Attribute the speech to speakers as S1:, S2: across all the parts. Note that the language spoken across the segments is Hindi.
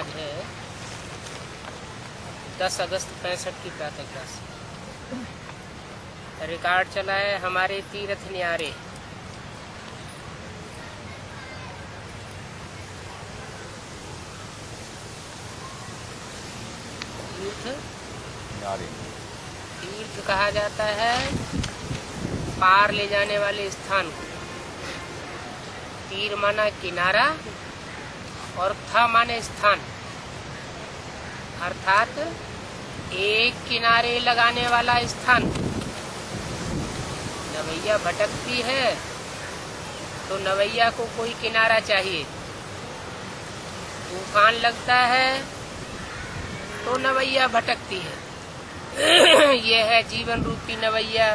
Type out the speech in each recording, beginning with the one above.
S1: आज है 10 अगस्त 65 की प्रातः क्लास। रिकॉर्ड चला है हमारे तीर्थ न्यारे। तीर्थ कहा जाता है पार ले जाने वाले स्थान को। तीर माना किनारा और था माने स्थान, अर्थात एक किनारे लगाने वाला स्थान। नवैया भटकती है तो नवैया को कोई किनारा चाहिए। तूफान लगता है तो नवैया भटकती है। यह है जीवन रूपी नवैया,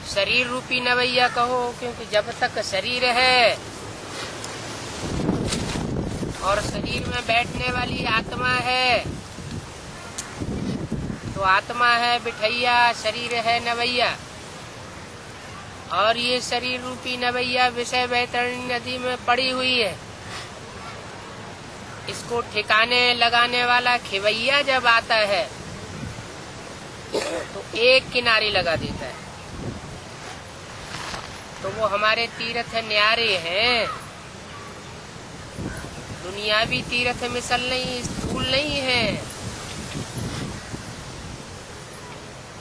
S1: शरीर रूपी नवैया कहो, क्योंकि जब तक शरीर है और शरीर में बैठने वाली आत्मा है तो आत्मा है बिठैया, शरीर है नवैया। और ये शरीर रूपी नवैया विषय वैतरणी नदी में पड़ी हुई है। इसको ठिकाने लगाने वाला खिवैया जब आता है तो एक किनारे लगा देता है। तो वो हमारे तीर्थ न्यारे हैं। दुनियावी तीर्थ मिसल नहीं, स्थूल नहीं है।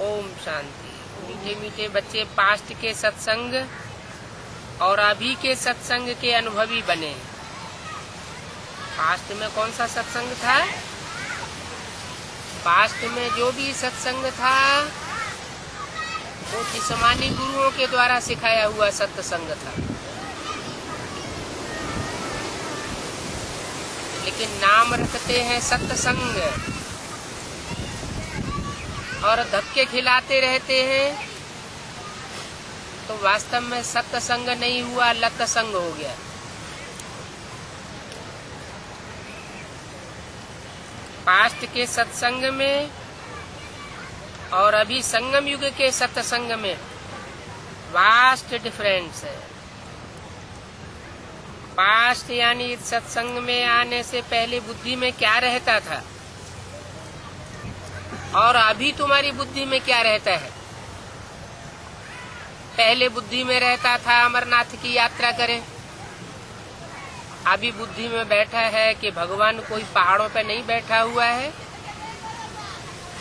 S1: ओम शांति। मीठे मीठे बच्चे पास्ट के सत्संग और अभी के सत्संग के अनुभवी बने। पास्ट में कौन सा सत्संग था? पास्ट में जो भी सत्संग था वो जिस्मानी गुरुओं के द्वारा सिखाया हुआ सत्संग था। लेकिन नाम रखते हैं सत्संग और धक्के खिलाते रहते हैं तो वास्तव में सत्संग नहीं हुआ, लतसंग हो गया। पास्ट के सत्संग में और अभी संगम युग के सत्संग में वास्ट डिफरेंस है। पास्ट यानी सत्संग में आने से पहले बुद्धि में क्या रहता था और अभी तुम्हारी बुद्धि में क्या रहता है। पहले बुद्धि में रहता था अमरनाथ की यात्रा करें, अभी बुद्धि में बैठा है कि भगवान कोई पहाड़ों पे नहीं बैठा हुआ है।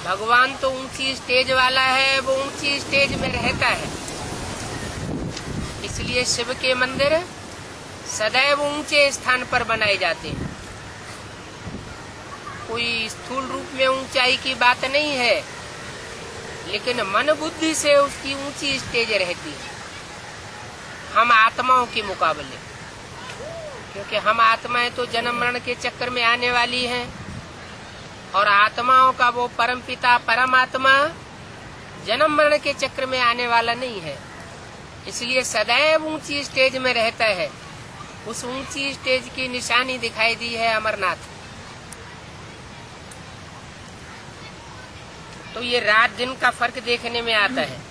S1: भगवान तो ऊंची स्टेज वाला है, वो ऊंची स्टेज में रहता है। इसलिए शिव के मंदिर सदैव ऊंचे स्थान पर बनाए जाते हैं। कोई स्थूल रूप में ऊंचाई की बात नहीं है, लेकिन मन बुद्धि से उसकी ऊंची स्टेज रहती है हम आत्माओं के मुकाबले। क्योंकि हम आत्माएं तो जन्म मरण के चक्कर में आने वाली हैं और आत्माओं का वो परम पिता परमात्मा जन्म मरण के चक्र में आने वाला नहीं है। इसलिए सदैव ऊंची स्टेज में रहता है। उस ऊंची स्टेज की निशानी दिखाई दी है अमरनाथ। तो ये रात दिन का फर्क देखने में आता है।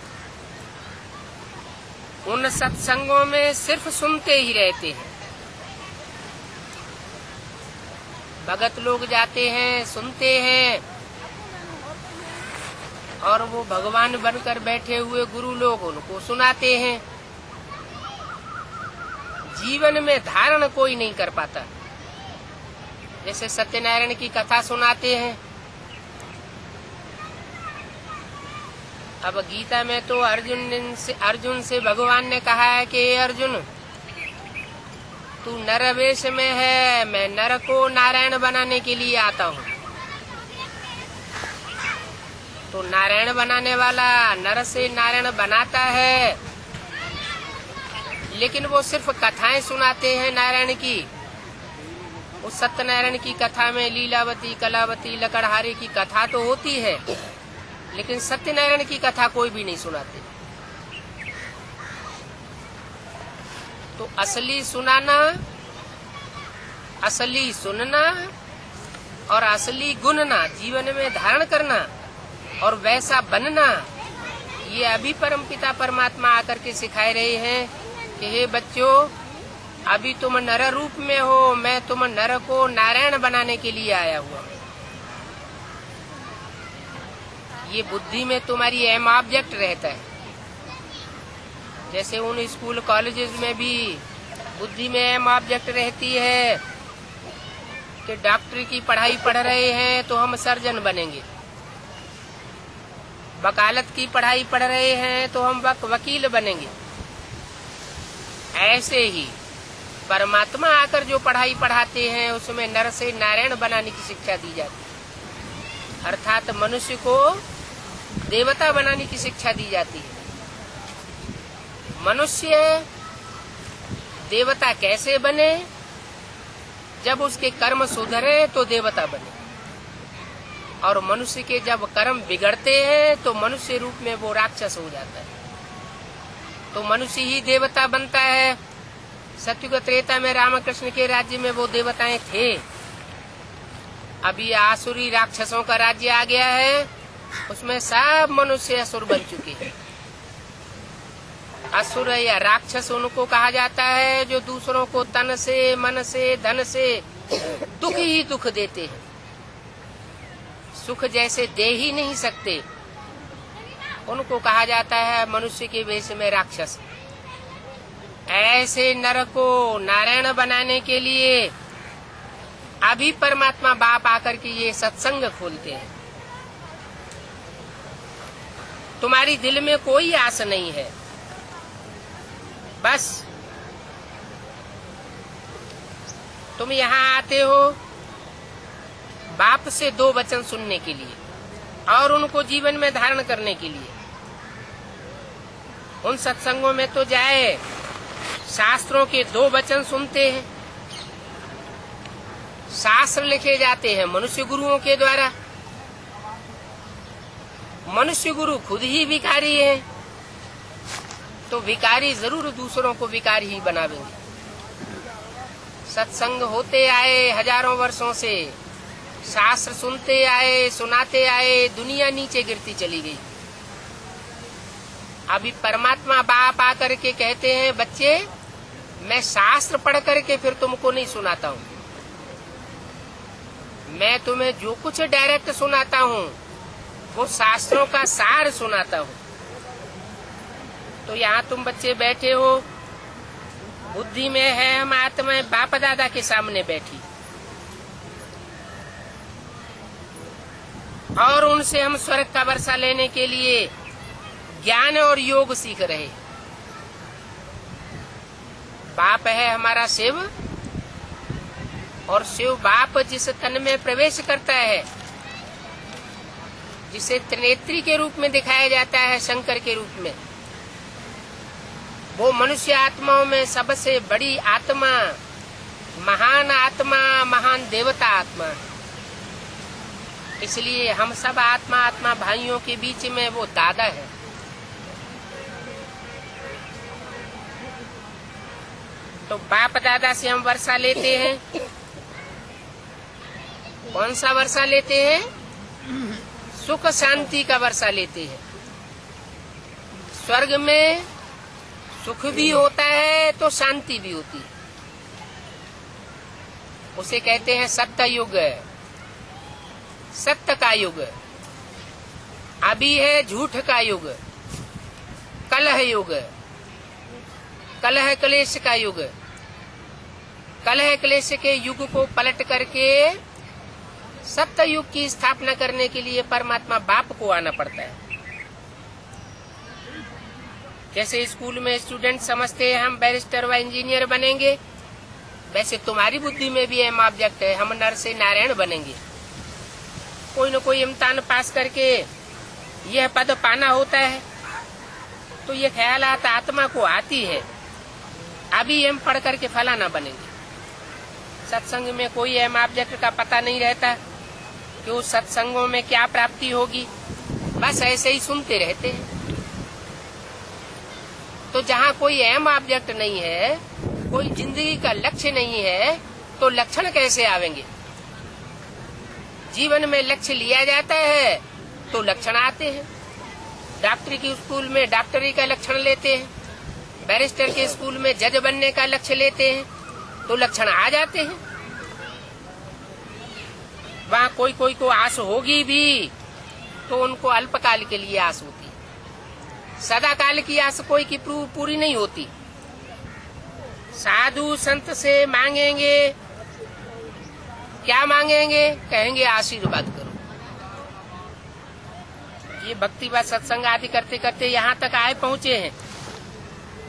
S1: उन सत्संगों में सिर्फ सुनते ही रहते हैं। भगत लोग जाते हैं, सुनते हैं और वो भगवान बनकर बैठे हुए गुरु लोग उनको सुनाते हैं। जीवन में धारण कोई नहीं कर पाता। जैसे सत्यनारायण की कथा सुनाते हैं। अब गीता में तो अर्जुन से भगवान ने कहा है कि अर्जुन तू नर वेश में है, मैं नर को नारायण बनाने के लिए आता हूँ। तो नारायण बनाने वाला नर से नारायण बनाता है, लेकिन वो सिर्फ कथाएं सुनाते हैं नारायण की। उस सत्यनारायण की कथा में लीलावती, कलावती, लकड़हारे की कथा तो होती है, लेकिन सत्यनारायण की कथा कोई भी नहीं सुनाते। तो असली सुनाना, असली सुनना और असली गुणना जीवन में धारण करना और वैसा बनना, ये अभी परमपिता परमात्मा आकर के सिखाए रहे हैं कि हे बच्चों, अभी तुम नर रूप में हो, मैं तुम नर को नारायण बनाने के लिए आया हुआ हूँ। ये बुद्धि में तुम्हारी एम ऑब्जेक्ट रहता है। जैसे उन स्कूल कॉलेजेस में भी बुद्धि में एम ऑब्जेक्ट रहती है कि डॉक्टरी की पढ़ाई पढ़ रहे हैं तो हम सर्जन बनेंगे, वकालत की पढ़ाई पढ़ रहे हैं तो हम वकील बनेंगे। ऐसे ही परमात्मा आकर जो पढ़ाई पढ़ाते हैं उसमें नर से नारायण बनाने की शिक्षा दी जाती है, अर्थात मनुष्य को देवता बनाने की शिक्षा दी जाती है। मनुष्य देवता कैसे बने? जब उसके कर्म सुधरे तो देवता बने, और मनुष्य के जब कर्म बिगड़ते हैं तो मनुष्य रूप में वो राक्षस हो जाता है, तो मनुष्य ही देवता बनता है। सतयुग त्रेता में रामकृष्ण के राज्य में वो देवताएं थे। अभी आसुरी राक्षसों का राज्य आ गया है, उसमें सब मनुष्य असुर बन चुके हैं। असुर या राक्षस उनको कहा जाता है जो दूसरों को तन से, मन से, धन से दुख ही दुख देते हैं। सुख जैसे दे ही नहीं सकते, उनको कहा जाता है मनुष्य के वेश में राक्षस। ऐसे नर को नारायण बनाने के लिए अभी परमात्मा बाप आकर के ये सत्संग खोलते हैं। तुम्हारी दिल में कोई आस नहीं है, बस तुम यहाँ आते हो बाप से 2 वचन सुनने के लिए और उनको जीवन में धारण करने के लिए। उन सत्संगों में तो जाए, शास्त्रों के 2 वचन सुनते हैं। शास्त्र लिखे जाते हैं मनुष्य गुरुओं के द्वारा। मनुष्य गुरु खुद ही विकारी है, तो विकारी जरूर दूसरों को विकारी ही बनावेंगे। सत्संग होते आए हजारों वर्षों से, शास्त्र सुनते आए, सुनाते आए, दुनिया नीचे गिरती चली गई। अभी परमात्मा बाप आकर के कहते हैं, बच्चे मैं शास्त्र पढ़ करके फिर तुमको नहीं सुनाता हूँ, मैं तुम्हें जो कुछ डायरेक्ट सुनाता हूँ वो शास्त्रों का सार सुनाता हूँ। तो यहाँ तुम बच्चे बैठे हो, बुद्धि में है हम आत्मा बाप दादा के सामने बैठी, और उनसे हम स्वर्ग का वर्षा लेने के लिए ज्ञान और योग सीख रहे। बाप है हमारा शिव, और शिव बाप जिस तन में प्रवेश करता है, जिसे त्रिनेत्री के रूप में दिखाया जाता है, शंकर के रूप में, वो मनुष्य आत्माओं में सबसे बड़ी आत्मा, महान देवता आत्मा। इसलिए हम सब आत्मा भाइयों के बीच में वो दादा है। तो बाप दादा से हम वर्षा लेते हैं। कौन सा वर्षा लेते हैं? सुख शांति का वर्षा लेते हैं। स्वर्ग में सुख भी होता है तो शांति भी होती है। उसे कहते हैं सत्य युग, सत्य का युग। अभी है झूठ का युग, कलह युग, कलह क्लेश का युग। कलह क्लेश के युग को पलट करके सत्य युग की स्थापना करने के लिए परमात्मा बाप को आना पड़ता है। जैसे स्कूल में स्टूडेंट समझते हैं हम बैरिस्टर व इंजीनियर बनेंगे, वैसे तुम्हारी बुद्धि में भी एम ऑब्जेक्ट है, हम नर से नारायण बनेंगे। कोई न कोई इम्तिहान पास करके यह पद पाना होता है, तो ये ख्यालात आत्मा को आती है, अभी एम पढ़ करके फलाना बनेंगे। सत्संग में कोई एम ऑब्जेक्ट का पता नहीं रहता कि उस सत्संगों में क्या प्राप्ति होगी, बस ऐसे ही सुनते रहते हैं। तो जहाँ कोई एम ऑब्जेक्ट नहीं है, कोई जिंदगी का लक्ष्य नहीं है, तो लक्षण कैसे आवेंगे? जीवन में लक्ष्य लिया जाता है तो लक्षण आते हैं। डॉक्टरी की स्कूल में डॉक्टरी का लक्षण लेते हैं, बैरिस्टर के स्कूल में जज बनने का लक्ष्य लेते हैं तो लक्षण आ जाते हैं। वहाँ कोई कोई को आस होगी भी तो उनको अल्पकाल के लिए आस होती है, सदा काल की आस कोई की पूरी नहीं होती। साधु संत से मांगेंगे, क्या मांगेंगे? कहेंगे आशीर्वाद करो। ये भक्ति व सत्संग आदि करते करते यहाँ तक आए पहुँचे हैं।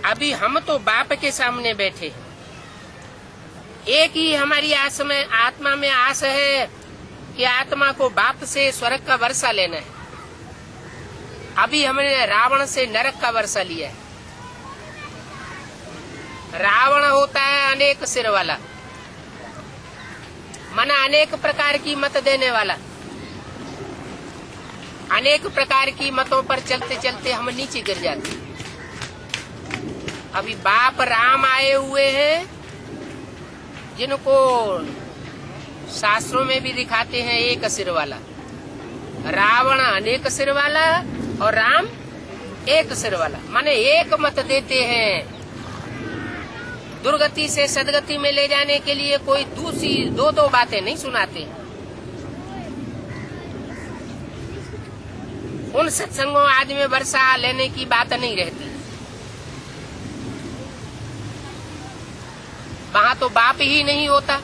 S1: अभी हम तो बाप के सामने बैठे हैं। एक ही हमारी आस में, आत्मा में आस है कि आत्मा को बाप से स्वर्ग का वर्षा लेना है। अभी हमने रावण से नरक का वर्षा लिया है। रावण होता है अनेक सिर वाला, मना अनेक प्रकार की मत देने वाला। अनेक प्रकार की मतों पर चलते चलते हम नीचे गिर जाते। अभी बाप राम आए हुए हैं, जिनको शास्त्रों में भी दिखाते हैं एक सिर वाला। रावण अनेक सिर वाला और राम एक सिर वाला, माने एक मत देते हैं। दुर्गति से सदगति में ले जाने के लिए कोई दूसरी दो बातें नहीं सुनाते। उन सत्संगों आदि में वर्षा लेने की बात नहीं रहती। वहाँ तो बाप ही नहीं होता,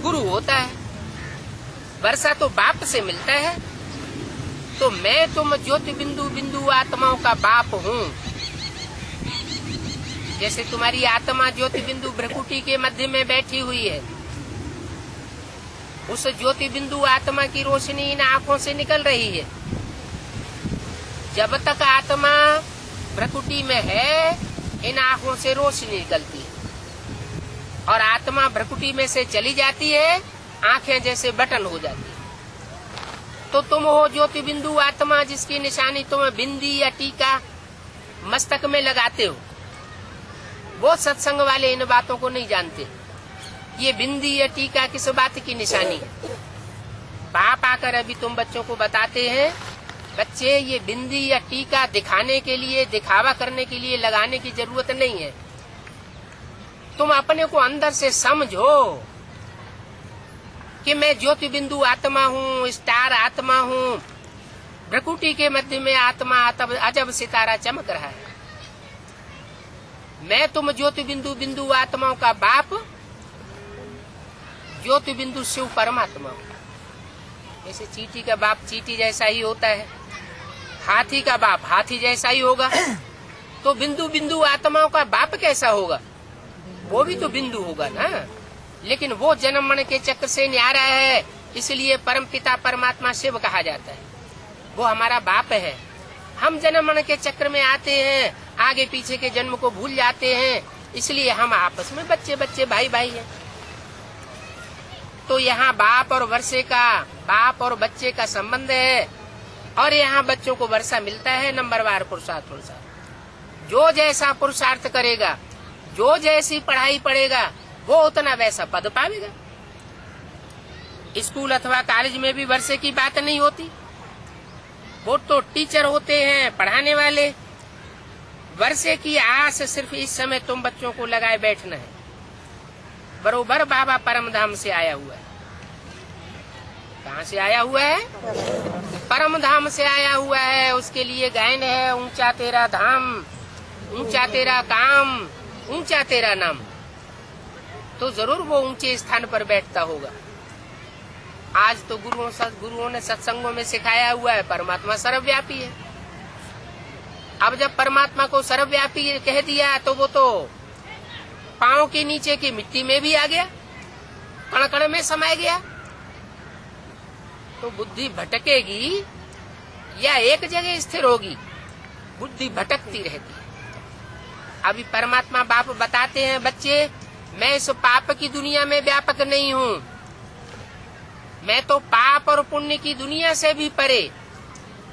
S1: गुरु होता है। वर्षा तो बाप से मिलता है। तो मैं तुम ज्योति बिंदु बिंदु आत्माओं का बाप हूँ। जैसे तुम्हारी आत्मा ज्योति बिंदु भ्रकुटी के मध्य में बैठी हुई है, उस ज्योति बिंदु आत्मा की रोशनी इन आँखों से निकल रही है। जब तक आत्मा भ्रकुटी में है, इन आँखों से रोशनी निकलती है, और आत्मा भ्रकुटी में से चली जाती है, आंखें जैसे बटन हो जाती है। तो तुम हो ज्योति बिंदु आत्मा, जिसकी निशानी तुम बिंदी या टीका मस्तक में लगाते हो। वो सत्संग वाले इन बातों को नहीं जानते। ये बिंदी या टीका किस बात की निशानी है? बाप आकर अभी तुम बच्चों को बताते हैं, बच्चे ये बिंदी या टीका दिखाने के लिए, दिखावा करने के लिए लगाने की जरूरत नहीं है। तुम अपने को अंदर से समझो कि मैं ज्योति बिंदु आत्मा हूँ, स्टार आत्मा हूँ। भ्रकुटी के मध्य में आत्मा अजब सितारा चमक रहा है। मैं तुम ज्योति बिंदु बिंदु आत्माओं का बाप, ज्योति बिंदु शिव परमात्मा हूँ। जैसे चींटी का बाप चींटी जैसा ही होता है, हाथी का बाप हाथी जैसा ही होगा। तो बिंदु बिंदु आत्माओं का बाप कैसा होगा? वो भी तो बिंदु होगा ना। लेकिन वो जन्म मरण के चक्र से न्यारा है, इसलिए परम पिता परमात्मा शिव कहा जाता है। वो हमारा बाप है। हम जन्म मरण के चक्र में आते हैं, आगे पीछे के जन्म को भूल जाते हैं, इसलिए हम आपस में बच्चे बच्चे भाई भाई हैं। तो यहाँ बाप और वर्षे का, बाप और बच्चे का संबंध है, और यहाँ बच्चों को वर्षा मिलता है नंबरवार पुरुषार्थ। जो जैसा पुरुषार्थ करेगा, जो जैसी पढ़ाई पढ़ेगा, वो उतना वैसा पद पावेगा। स्कूल अथवा कॉलेज में भी वर्षे की बात नहीं होती। वो तो टीचर होते हैं, पढ़ाने वाले। वर्षे की आस सिर्फ इस समय तुम बच्चों को लगाए बैठना है। बरोबर बाबा परम धाम से आया हुआ है। कहाँ से आया हुआ है? परम धाम से आया हुआ है। उसके लिए गायन है, ऊंचा तेरा धाम, ऊंचा तेरा काम, ऊंचा तेरा नाम। तो जरूर वो ऊंचे स्थान पर बैठता होगा। आज तो गुरुओं ने सत्संगों में सिखाया हुआ है, परमात्मा सर्वव्यापी है। अब जब परमात्मा को सर्वव्यापी कह दिया, तो वो तो पांव के नीचे की मिट्टी में भी आ गया, कण कण में समा गया। तो बुद्धि भटकेगी या एक जगह स्थिर होगी? बुद्धि भटकती रहती है। अभी परमात्मा बाप बताते हैं, बच्चे मैं इस पाप की दुनिया में व्यापक नहीं हूँ। मैं तो पाप और पुण्य की दुनिया से भी परे,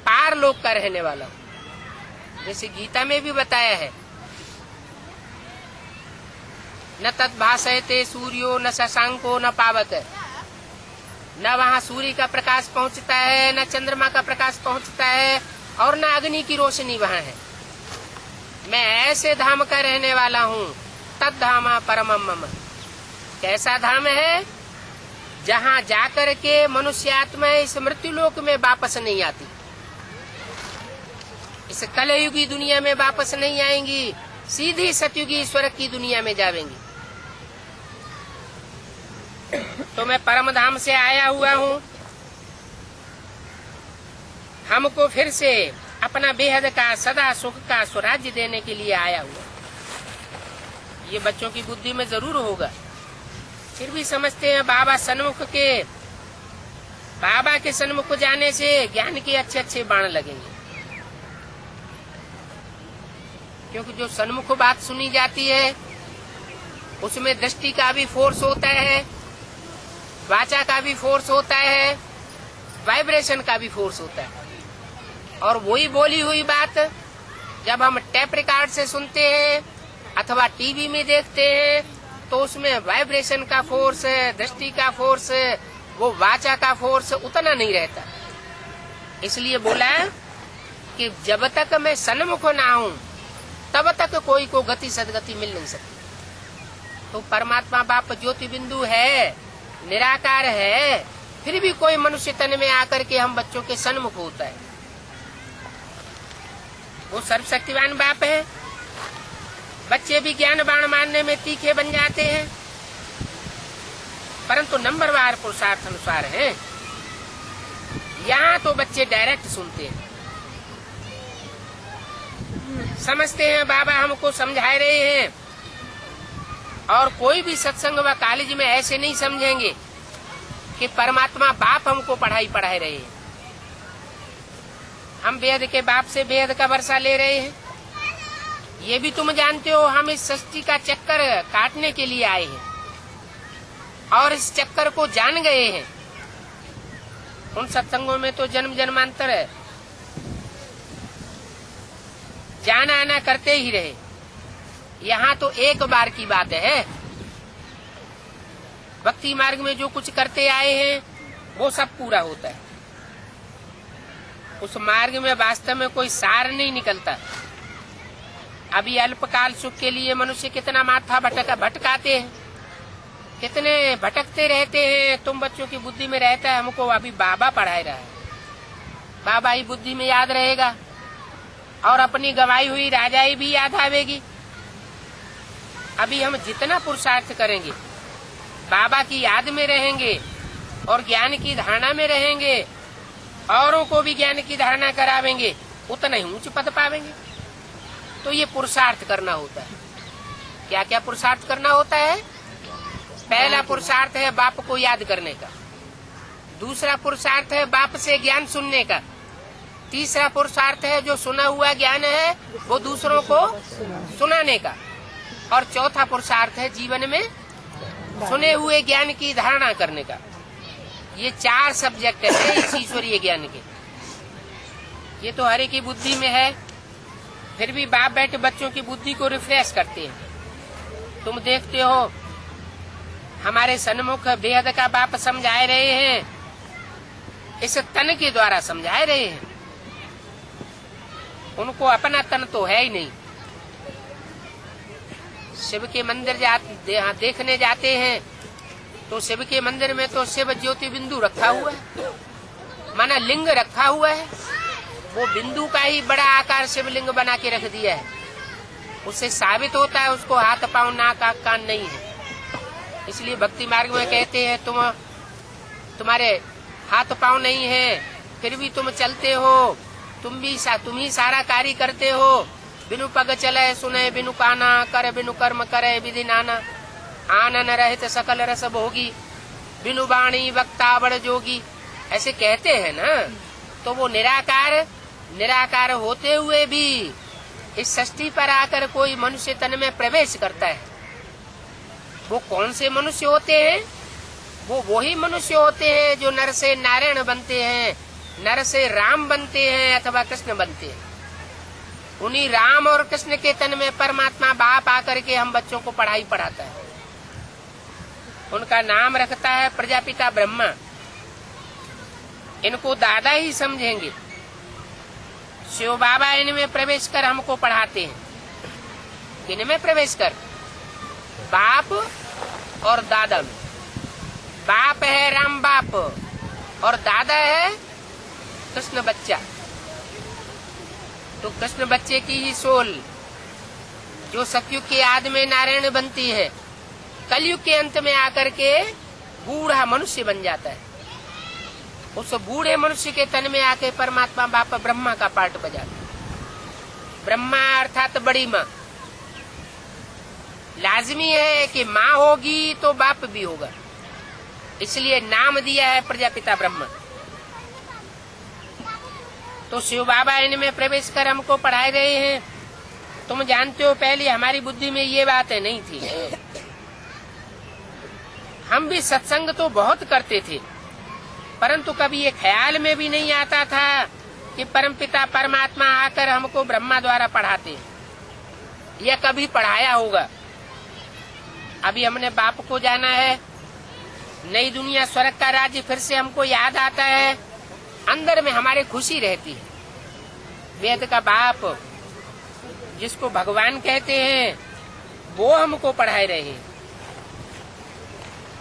S1: पार लोक का रहने वाला हूँ। जैसे गीता में भी बताया है, न तद्भासयते सूर्यो न शशांको न पावक। न वहाँ सूर्य का प्रकाश पहुँचता है, न चंद्रमा का प्रकाश पहुँचता है, और न अग्नि की रोशनी वहाँ है। मैं ऐसे धाम का रहने वाला हूँ, तद धामा परमम मम। कैसा धाम है? जहाँ जाकर के मनुष्य आत्मा इस मृत्यु लोक में वापस नहीं आती, इस कलयुगी दुनिया में वापस नहीं आएंगी, सीधी सतयुगी ईश्वर की दुनिया में जावेंगी। तो मैं परम धाम से आया हुआ हूँ, हमको फिर से अपना बेहद का सदा सुख का स्वराज्य देने के लिए आया हुआ। ये बच्चों की बुद्धि में जरूर होगा, फिर भी समझते हैं बाबा के सन्मुख जाने से ज्ञान के अच्छे अच्छे बाण लगेंगे। क्योंकि जो सन्मुख बात सुनी जाती है उसमें दृष्टि का भी फोर्स होता है, वाचा का भी फोर्स होता है, वाइब्रेशन का भी फोर्स होता है। और वही बोली हुई बात जब हम टेप रिकॉर्ड से सुनते हैं अथवा टीवी में देखते हैं तो उसमें वाइब्रेशन का फोर्स, दृष्टि का फोर्स, वो वाचा का फोर्स उतना नहीं रहता। इसलिए बोला कि जब तक मैं सन्मुख ना हूं तब तक कोई को गति सदगति मिल नहीं सकती। तो परमात्मा बाप ज्योति बिंदु है, निराकार है, फिर भी कोई मनुष्य तन में आकर के हम बच्चों के सन्मुख होता है। वो सर्वशक्तिवान बाप है। बच्चे भी ज्ञान बाण मारने में तीखे बन जाते हैं, परंतु नंबरवार पुरुषार्थ अनुसार हैं। यहाँ तो बच्चे डायरेक्ट सुनते हैं, समझते हैं बाबा हमको समझा रहे हैं। और कोई भी सत्संग व कॉलेज में ऐसे नहीं समझेंगे कि परमात्मा बाप हमको पढ़ाई पढ़ा रहे हैं। हम वेद के बाप से वेद का वर्षा ले रहे हैं। ये भी तुम जानते हो हम इस सृष्टि का चक्कर काटने के लिए आए हैं और इस चक्कर को जान गए हैं। उन सत्संगों में तो जन्म जन्मांतर है, जाना आना करते ही रहे। यहाँ तो एक बार की बात है। भक्ति मार्ग में जो कुछ करते आए हैं वो सब पूरा होता है। उस मार्ग में वास्तव में कोई सार नहीं निकलता। अभी अल्पकाल सुख के लिए मनुष्य कितना माथा भटकाते हैं, कितने भटकते रहते हैं। तुम बच्चों की बुद्धि में रहता है हमको अभी बाबा पढ़ाए रहा है, बाबा ही बुद्धि में याद रहेगा और अपनी गवाई हुई राजाई भी याद आवेगी। अभी हम जितना पुरुषार्थ करेंगे, बाबा की याद में रहेंगे और ज्ञान की धारणा में रहेंगे, औरों को भी ज्ञान की धारणा करावेंगे, उतना ही ऊंच पद पावेंगे। तो ये पुरुषार्थ करना होता है। क्या क्या पुरुषार्थ करना होता है? पहला पुरुषार्थ है बाप को याद करने का, दूसरा पुरुषार्थ है बाप से ज्ञान सुनने का, तीसरा पुरुषार्थ है जो सुना हुआ ज्ञान है वो दूसरों को सुनाने का, और चौथा पुरुषार्थ है जीवन में सुने हुए ज्ञान की धारणा करने का। ये 4 सब्जेक्ट है इस ईश्वरीय ज्ञान के। ये तो हर एक की बुद्धि में है, फिर भी बाप बैठे बच्चों की बुद्धि को रिफ्रेश करते हैं। तुम देखते हो हमारे सन्मुख बेहद का बाप समझाए रहे हैं, इस तन के द्वारा समझाए रहे हैं। उनको अपना तन तो है ही नहीं। शिव के मंदिर देखने जाते हैं तो शिव के मंदिर में तो शिव ज्योति बिंदु रखा हुआ है, माना लिंग रखा हुआ है। वो बिंदु का ही बड़ा आकार शिवलिंग बना के रख दिया है। उससे साबित होता है उसको हाथ पांव नाक आँख कान नहीं है। इसलिए भक्ति मार्ग में कहते हैं तुम्हारे हाथ पांव नहीं है फिर भी तुम चलते हो, तुम ही सारा कार्य करते हो। बिनु पग चले सुने बिनु काना, कर बिनु कर्म करे विधि नाना, आनन रहित सकल रस भोगी, बिनु वाणी वक्ता बड़ जोगी। ऐसे कहते हैं ना। तो वो निराकार होते हुए भी इस सृष्टि पर आकर कोई मनुष्य तन में प्रवेश करता है। वो कौन से मनुष्य होते हैं? वो वही मनुष्य होते हैं जो नर से नारायण बनते हैं, नर से राम बनते हैं अथवा कृष्ण बनते हैं। उन्हीं राम और कृष्ण के तन में परमात्मा बाप आकर के हम बच्चों को पढ़ाई पढ़ाता है। उनका नाम रखता है प्रजापिता ब्रह्मा। इनको दादा ही समझेंगे। शिव बाबा इनमें प्रवेश कर हमको पढ़ाते हैं। किन में प्रवेश कर? बाप और दादा में। बाप है राम बाप और दादा है कृष्ण बच्चा। तो कृष्ण बच्चे की ही सोल जो सतयुग के आदि में नारायण बनती है, कलयुग के अंत में आकर के बूढ़ा मनुष्य बन जाता है। उस बूढ़े मनुष्य के तन में आके परमात्मा बाप ब्रह्मा का पार्ट बजाता है। ब्रह्मा अर्थात बड़ी माँ। लाजमी है कि माँ होगी तो बाप भी होगा, इसलिए नाम दिया है प्रजापिता ब्रह्मा। तो शिव बाबा इनमें प्रवेश कर हमको पढ़ाए रहे हैं। तुम जानते हो पहले हमारी बुद्धि में ये बातें नहीं थी। हम भी सत्संग तो बहुत करते थे, परंतु कभी ये ख्याल में भी नहीं आता था कि परमपिता परमात्मा आकर हमको ब्रह्मा द्वारा पढ़ाते या कभी पढ़ाया होगा। अभी हमने बाप को जाना है, नई दुनिया स्वर्ग का राज्य फिर से हमको याद आता है, अंदर में हमारे खुशी रहती है। वेद का बाप जिसको भगवान कहते हैं वो हमको पढ़ाए रहे हैं।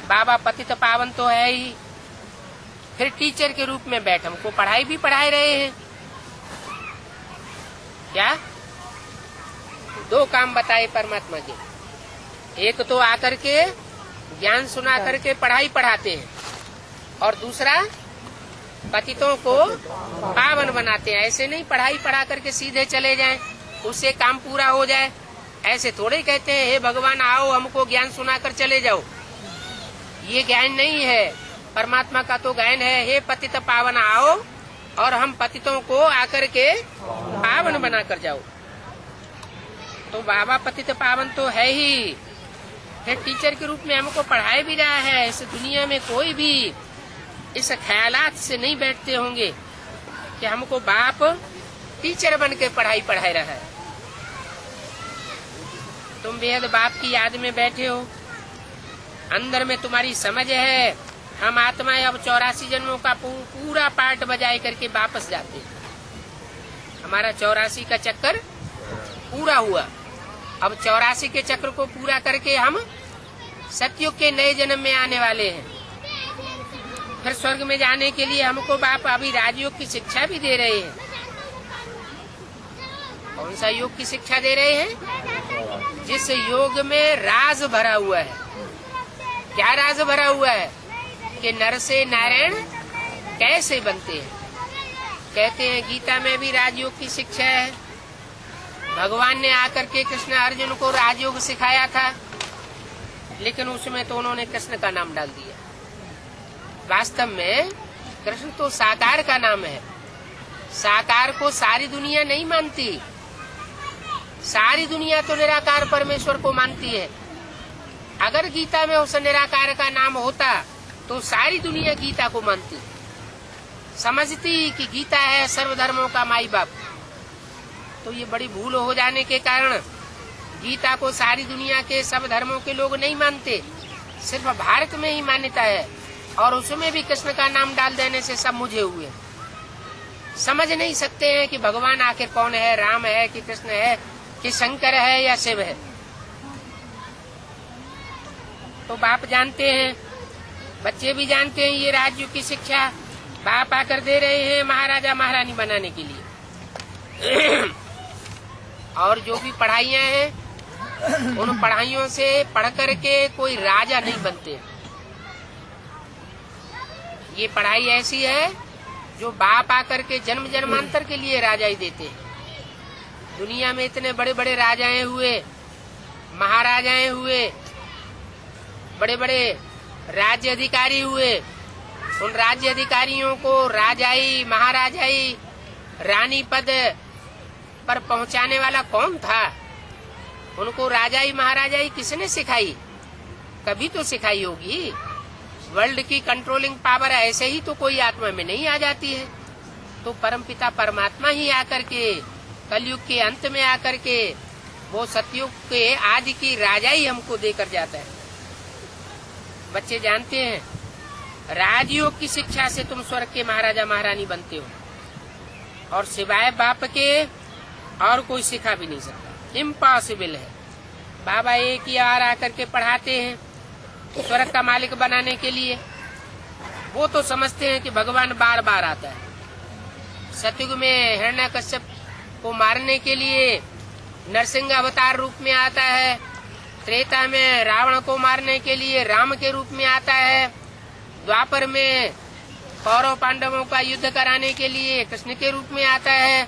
S1: बाबा पतित पावन तो है ही, फिर टीचर के रूप में बैठ हमको पढ़ाई भी पढ़ाए रहे हैं। क्या दो काम बताए परमात्मा के, एक तो आकर के ज्ञान सुना करके पढ़ाई पढ़ाते हैं और दूसरा पतितों को पावन बनाते हैं। ऐसे नहीं पढ़ाई पढ़ा करके सीधे चले जाएं, उससे काम पूरा हो जाए। ऐसे थोड़े कहते हैं हे भगवान आओ हमको ज्ञान सुनाकर चले जाओ, ये ज्ञान नहीं है। परमात्मा का तो ज्ञान है हे पतित पावन आओ और हम पतितों को आकर के पावन बनाकर जाओ। तो बाबा पतित पावन तो है ही, फिर टीचर के रूप में हमको पढ़ाए भी रहा है। इस दुनिया में कोई भी इस ख्यालात से नहीं बैठते होंगे कि हमको बाप टीचर बन के पढ़ाई पढ़ाए रहा है। तुम बेहद बाप की याद में बैठे हो, अंदर में तुम्हारी समझ है हम आत्माएं अब 84 जन्मों का पूरा पार्ट बजाए करके वापस जाते हैं। हमारा 84 का चक्कर पूरा हुआ, अब 84 के चक्र को पूरा करके हम सतयुग के नए जन्म में आने वाले हैं। फिर स्वर्ग में जाने के लिए हमको बाप अभी राजयोग की शिक्षा भी दे रहे हैं। कौन सा योग की शिक्षा दे रहे हैं? जिस योग में राज भरा हुआ है। क्या राज भरा हुआ है? कि नर से नारायण कैसे बनते हैं। कहते हैं गीता में भी राजयोग की शिक्षा है। भगवान ने आकर के कृष्ण अर्जुन को राजयोग सिखाया था, लेकिन उसमें तो उन्होंने कृष्ण का नाम डाल दिया। वास्तव में कृष्ण तो साकार का नाम है। साकार को सारी दुनिया नहीं मानती, सारी दुनिया तो निराकार परमेश्वर को मानती है। अगर गीता में उस निराकार का नाम होता तो सारी दुनिया गीता को मानती, समझती कि गीता है सर्वधर्मों का माई बाप। तो ये बड़ी भूल हो जाने के कारण गीता को सारी दुनिया के सब धर्मों के लोग नहीं मानते, सिर्फ भारत में ही मान्यता है, और उसमें भी कृष्ण का नाम डाल देने से सब मुझे हुए। समझ नहीं सकते हैं कि भगवान आखिर कौन है, राम है कि कृष्ण है कि शंकर है या शिव है। तो बाप जानते हैं, बच्चे भी जानते हैं, ये राज्य की शिक्षा बाप आकर दे रहे हैं महाराजा महारानी बनाने के लिए। और जो भी पढ़ाइयाँ हैं उन पढ़ाइयों से पढ़ करके कोई राजा नहीं बनते। ये पढ़ाई ऐसी है जो बाप आकर के जन्म जन्मांतर के लिए राजाई देते हैं। दुनिया में इतने बड़े बड़े राजाएं हुए, महाराजाएं हुए, बड़े बड़े राज्य अधिकारी हुए। उन राज्य अधिकारियों को राजाई महाराजाई रानी पद पर पहुंचाने वाला कौन था? उनको राजाई महाराजाई किसने सिखाई? कभी तो सिखाई होगी। वर्ल्ड की कंट्रोलिंग पावर ऐसे ही तो कोई आत्मा में नहीं आ जाती है। तो परमपिता परमात्मा ही आकर के कलयुग के अंत में आकर के वो सतयुग के आदि की राजाई हमको देकर जाता है। बच्चे जानते हैं, राजयोग की शिक्षा से तुम स्वर्ग के महाराजा महारानी बनते हो, और सिवाय बाप के और कोई सिखा भी नहीं सकता। इम्पॉसिबल है। बाबा एक ही बार आकर के पढ़ाते हैं स्वर्ग का मालिक बनाने के लिए। वो तो समझते हैं कि भगवान बार बार आता है। सतयुग में हिरण्यकश्यप को मारने के लिए नरसिंह अवतार रूप में आता है। त्रेता में रावण को मारने के लिए राम के रूप में आता है। द्वापर में कौरव पांडवों का युद्ध कराने के लिए कृष्ण के रूप में आता है।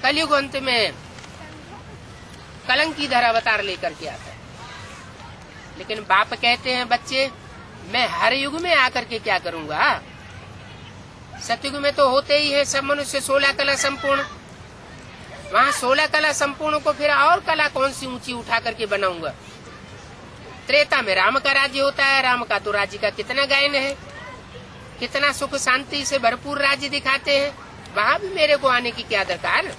S1: कलयुग अंत में कलंकीधर अवतार लेकर के आता है। लेकिन बाप कहते हैं बच्चे मैं हर युग में आकर के क्या करूंगा। सतयुग में तो होते ही है सब मनुष्य 16 कला संपूर्ण। वहाँ 16 कला संपूर्ण को फिर और कला कौन सी ऊंची उठा करके बनाऊंगा। त्रेता में राम का राज्य होता है। राम का तो राज्य का कितना गायन है, कितना सुख शांति से भरपूर राज्य दिखाते हैं। वहाँ भी मेरे को आने की क्या दरकार।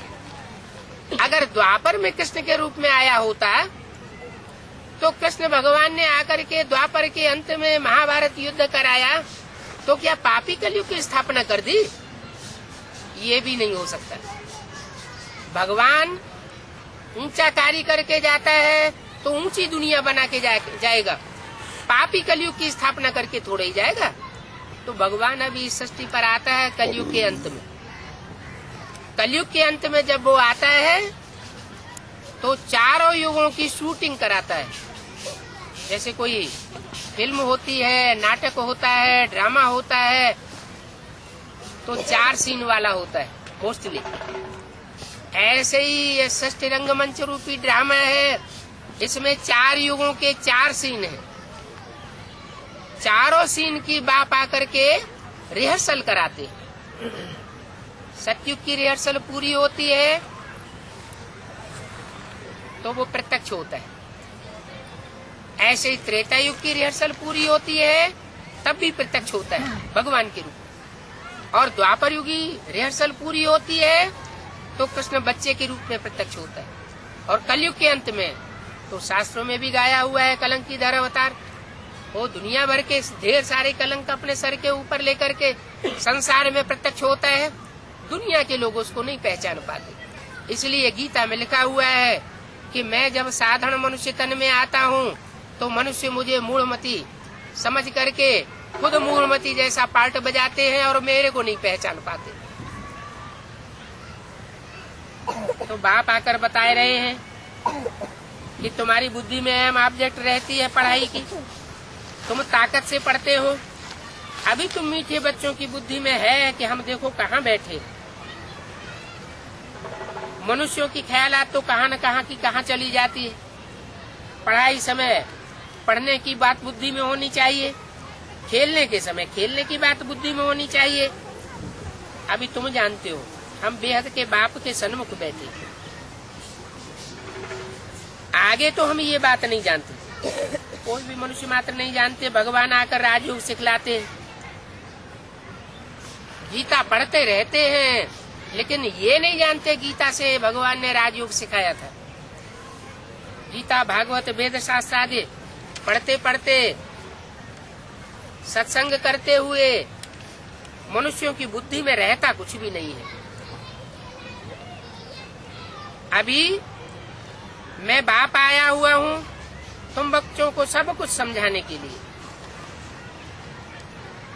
S1: अगर द्वापर में कृष्ण के रूप में आया होता तो कृष्ण भगवान ने आकर के द्वापर के अंत में महाभारत युद्ध कराया तो क्या पापी कलयुग की स्थापना कर दी। ये भी नहीं हो सकता। भगवान ऊंचा कार्य करके जाता है तो ऊंची दुनिया बना के जाएगा। पापी कलयुग की स्थापना करके थोड़ा ही जाएगा। तो भगवान अभी इस सृष्टि पर आता है कलयुग के अंत में। कलयुग के अंत में जब वो आता है तो चारों युगों की शूटिंग कराता है। जैसे कोई फिल्म होती है, नाटक होता है, ड्रामा होता है तो 4 सीन वाला होता है मोस्टली। ऐसे ही ये षष्ठ रंगमंच रूपी ड्रामा है। इसमें 4 युगों के 4 सीन हैं। चारों सीन की बाप आकर के रिहर्सल कराते हैं। सतयुग की रिहर्सल पूरी होती है तो वो प्रत्यक्ष होता है। ऐसे ही त्रेता युग की रिहर्सल पूरी होती है तब भी प्रत्यक्ष होता है भगवान के रूप। और द्वापर युग की रिहर्सल पूरी होती है तो कृष्ण बच्चे के रूप में प्रत्यक्ष होता है। और कलयुग के अंत में तो शास्त्रों में भी गाया हुआ है कलंकीधर अवतार। वो दुनिया भर के ढेर सारे कलंक अपने सर के ऊपर लेकर के संसार में प्रत्यक्ष होता है। दुनिया के लोग उसको नहीं पहचान पाते। इसलिए गीता में लिखा हुआ है कि मैं जब साधारण मनुष्य तन में आता हूँ तो मनुष्य मुझे मूढ़मती समझ करके खुद मूढ़मती जैसा पार्ट बजाते हैं और मेरे को नहीं पहचान पाते। तो बाप आकर बताए रहे हैं कि तुम्हारी बुद्धि में अहम ऑब्जेक्ट रहती है पढ़ाई की। तुम ताकत से पढ़ते हो। अभी तुम मीठे बच्चों की बुद्धि में है कि हम देखो कहाँ बैठे। मनुष्यों की ख्यालात तो कहाँ न कहाँ की कहाँ चली जाती है। पढ़ाई समय पढ़ने की बात बुद्धि में होनी चाहिए। खेलने के समय खेलने की बात बुद्धि में होनी चाहिए। अभी तुम जानते हो हम बेहद के बाप के सन्मुख बैठे। आगे तो हम ये बात नहीं जानते। कोई भी मनुष्य मात्र नहीं जानते। भगवान आकर राजयोग सिखलाते हैं। गीता पढ़ते रहते हैं लेकिन ये नहीं जानते गीता से भगवान ने राजयोग सिखाया था। गीता भागवत वेद शास्त्र आदि पढ़ते पढ़ते सत्संग करते हुए मनुष्यों की बुद्धि में रहता कुछ भी नहीं है। अभी मैं बाप आया हुआ हूँ तुम बच्चों को सब कुछ समझाने के लिए।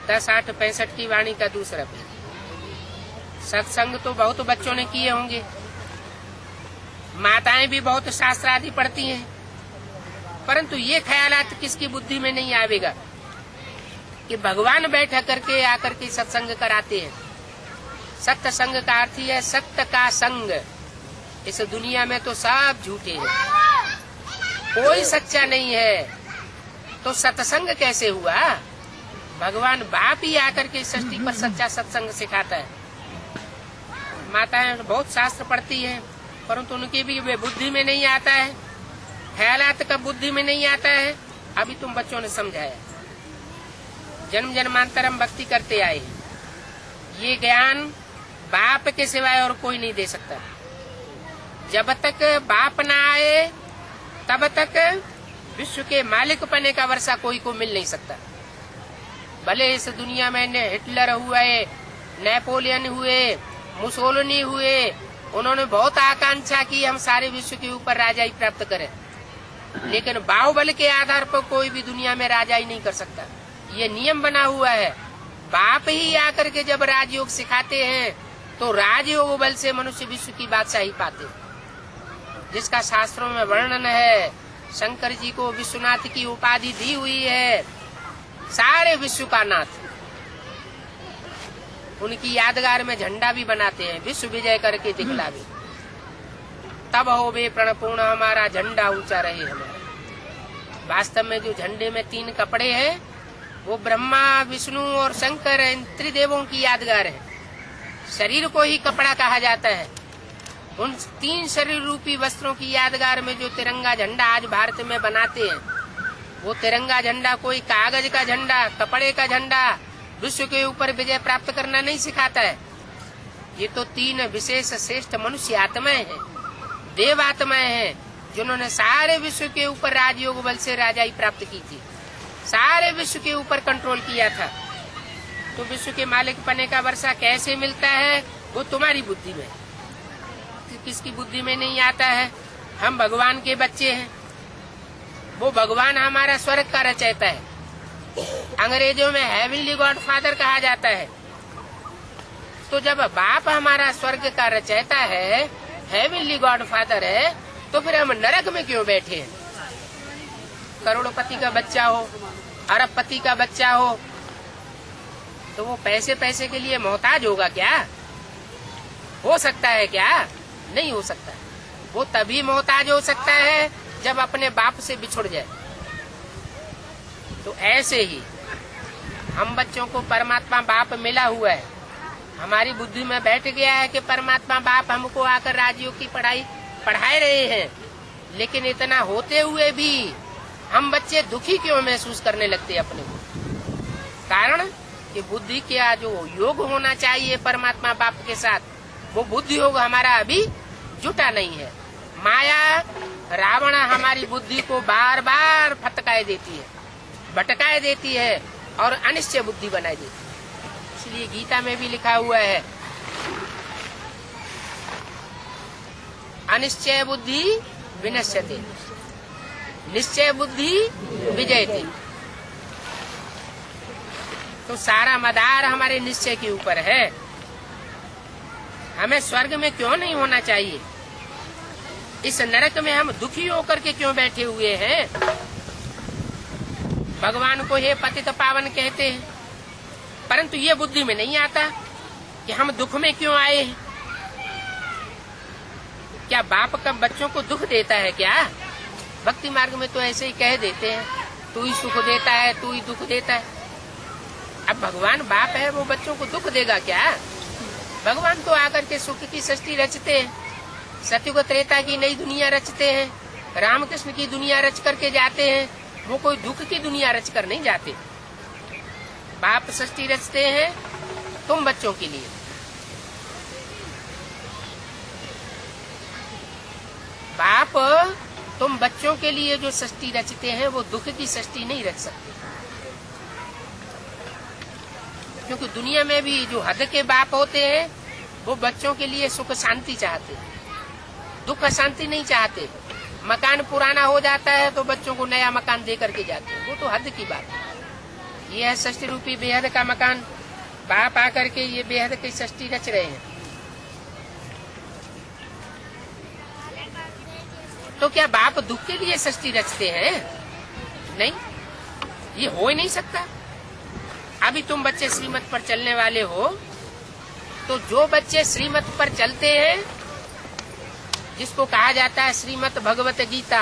S1: 10, 8, 65 की वाणी का दूसरा पेज। सत्संग तो बहुत बच्चों ने किए होंगे। माताएं भी बहुत शास्त्र आदि पढ़ती हैं, परंतु ये ख्यालात किसकी बुद्धि में नहीं आवेगा कि भगवान बैठा करके आकर के सत्संग कराते हैं। सत्य संग का अर्थ है सत्य का संग। इस दुनिया में तो सब झूठे हैं, कोई सच्चा नहीं है। तो सत्संग कैसे हुआ? भगवान बाप ही आकर के सृष्टि पर सच्चा सत्संग सिखाता है। माताएं बहुत शास्त्र पढ़ती हैं, परंतु उनकी भी वे बुद्धि में नहीं आता है। ख्यालात का बुद्धि में नहीं आता है। अभी तुम बच्चों ने समझाया। जन्म जन्मांतर हम भक्ति करते आए हैं। ये ज्ञान बाप के सिवाय और कोई नहीं दे सकता। जब तक बाप ना आए तब तक विश्व के मालिक पने का वर्षा कोई को मिल नहीं सकता। भले इस दुनिया में हिटलर हुए, नेपोलियन हुए, मुसोलिनी हुए, उन्होंने बहुत आकांक्षा की हम सारे विश्व के ऊपर राजाई प्राप्त करें, लेकिन बाहुबल के आधार पर कोई भी दुनिया में राजा ही नहीं कर सकता। ये नियम बना हुआ है। बाप ही आकर के जब राजयोग सिखाते हैं तो राजयोग बल से मनुष्य विश्व की बादशाही पाते, जिसका शास्त्रों में वर्णन है। शंकर जी को विश्वनाथ की उपाधि दी हुई है, सारे विश्व का नाथ। उनकी यादगार में झंडा भी बनाते हैं, विश्व विजय करके दिखलावे। तब हो बे प्रणपूर्ण, हमारा झंडा ऊंचा रहे हमारा। वास्तव में जो झंडे में 3 कपड़े हैं वो ब्रह्मा, विष्णु और शंकर इन त्रिदेवों की यादगार है। शरीर को ही कपड़ा कहा जाता है। उन 3 शरीर रूपी वस्त्रों की यादगार में जो तिरंगा झंडा आज भारत में बनाते हैं, वो तिरंगा झंडा कोई कागज का झंडा, कपड़े का झंडा विश्व के ऊपर विजय प्राप्त करना नहीं सिखाता है। ये तो 3 विशेष श्रेष्ठ मनुष्य आत्माएं हैं, देव आत्माएं हैं, जिन्होंने सारे विश्व के ऊपर राजयोग बल से राजाई प्राप्त की थी, सारे विश्व के ऊपर कंट्रोल किया था। तो विश्व के मालिक पने का वर्षा कैसे मिलता है, वो तुम्हारी बुद्धि में, किसकी बुद्धि में नहीं आता है। हम भगवान के बच्चे हैं, वो भगवान हमारा स्वर्ग का रचयिता है। अंग्रेजों में हेवनली गॉड फादर कहा जाता है। तो जब बाप हमारा स्वर्ग का रचयिता है, हेवनली गॉड फादर है, तो फिर हम नरक में क्यों बैठे हैं। करोड़पति का बच्चा हो, अरबपति का बच्चा हो, तो वो पैसे के लिए मोहताज होगा क्या? हो सकता है क्या? नहीं हो सकता। वो तभी मोहताज हो सकता है जब अपने बाप से बिछुड़ जाए। तो ऐसे ही हम बच्चों को परमात्मा बाप मिला हुआ है, हमारी बुद्धि में बैठ गया है कि परमात्मा बाप हमको आकर राजयोग की पढ़ाई पढ़ाए रहे हैं। लेकिन इतना होते हुए भी हम बच्चे दुखी क्यों महसूस करने लगते अपने को? कारण कि बुद्धि का जो योग होना चाहिए परमात्मा बाप के साथ, वो बुद्धि योग हमारा अभी जुटा नहीं है। माया रावण हमारी बुद्धि को बार बार फटकाए देती है, भटकाए देती है और अनिश्चय बुद्धि बनाई देती है। इसलिए गीता में भी लिखा हुआ है, अनिश्चय बुद्धि विनश्यते, निश्चय बुद्धि विजयते। तो सारा मदार हमारे निश्चय के ऊपर है। हमें स्वर्ग में क्यों नहीं होना चाहिए? इस नरक में हम दुखी होकर के क्यों बैठे हुए हैं? भगवान को हे पतित पावन कहते हैं, परंतु ये बुद्धि में नहीं आता कि हम दुख में क्यों आए हैं। क्या बाप का बच्चों को दुख देता है क्या? भक्ति मार्ग में तो ऐसे ही कह देते हैं, तू ही सुख देता है, तू ही दुख देता है। अब भगवान बाप है, वो बच्चों को दुख देगा क्या? भगवान तो आकर के सुख की सृष्टि रचते हैं, सत्युग त्रेता की नई दुनिया रचते हैं, रामकृष्ण की दुनिया रच करके जाते हैं। वो कोई दुख की दुनिया रच कर नहीं जाते। बाप सृष्टि रचते हैं तुम बच्चों के लिए। बाप तुम बच्चों के लिए जो सृष्टि रचते हैं वो दुख की सृष्टि नहीं रच सकते। क्योंकि दुनिया में भी जो हद के बाप होते हैं वो बच्चों के लिए सुख शांति चाहते हैं, दुख शांति नहीं चाहते। मकान पुराना हो जाता है तो बच्चों को नया मकान दे करके जाते हैं, वो तो हद की बात है। ये है सृष्टि रूपी बेहद का मकान। बाप आकर के ये बेहद की सृष्टि रच रहे हैं। तो क्या बाप दुख के लिए सृष्टि रचते हैं? नहीं, ये हो ही नहीं सकता। अभी तुम बच्चे श्रीमत पर चलने वाले हो, तो जो बच्चे श्रीमत पर चलते हैं, जिसको कहा जाता है श्रीमत भगवत गीता,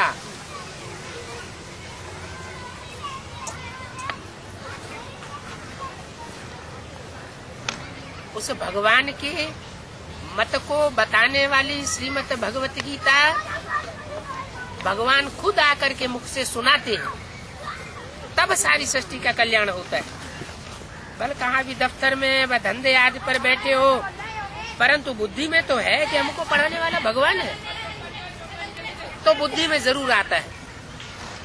S1: उस भगवान के मत को बताने वाली श्रीमत भगवत गीता भगवान खुद आकर के मुख से सुनाते हैं, तब सारी सृष्टि का कल्याण होता है। बल कहाँ भी दफ्तर में व धंधे आदि पर बैठे हो, परंतु बुद्धि में तो है कि हमको पढ़ाने वाला भगवान है, तो बुद्धि में जरूर आता है।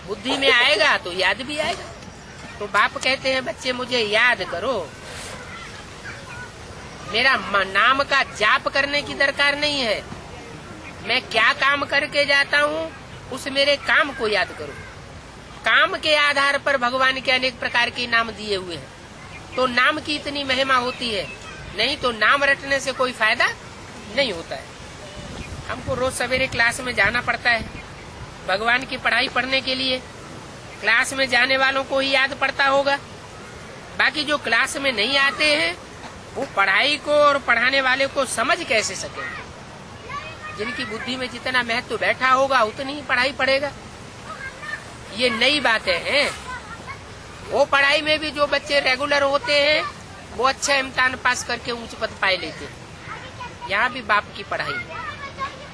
S1: बुद्धि में आएगा तो याद भी आएगा। तो बाप कहते हैं बच्चे मुझे याद करो, मेरा नाम का जाप करने की दरकार नहीं है। मैं क्या काम करके जाता हूँ उस मेरे काम को याद करो। काम के आधार पर भगवान के अनेक प्रकार के नाम दिए हुए हैं, तो नाम की इतनी महिमा होती है, नहीं तो नाम रटने से कोई फायदा नहीं होता है। हमको रोज सवेरे क्लास में जाना पड़ता है भगवान की पढ़ाई पढ़ने के लिए। क्लास में जाने वालों को ही याद पड़ता होगा, बाकी जो क्लास में नहीं आते हैं वो पढ़ाई को और पढ़ाने वाले को समझ कैसे सकेंगे। जिनकी बुद्धि में जितना महत्व बैठा होगा उतनी ही पढ़ाई पढ़ेगा। ये नई बातें हैं। वो पढ़ाई में भी जो बच्चे रेगुलर होते हैं वो अच्छा इम्तिहान पास करके ऊंच पद पाए लेते हैं। यहाँ भी बाप की पढ़ाई,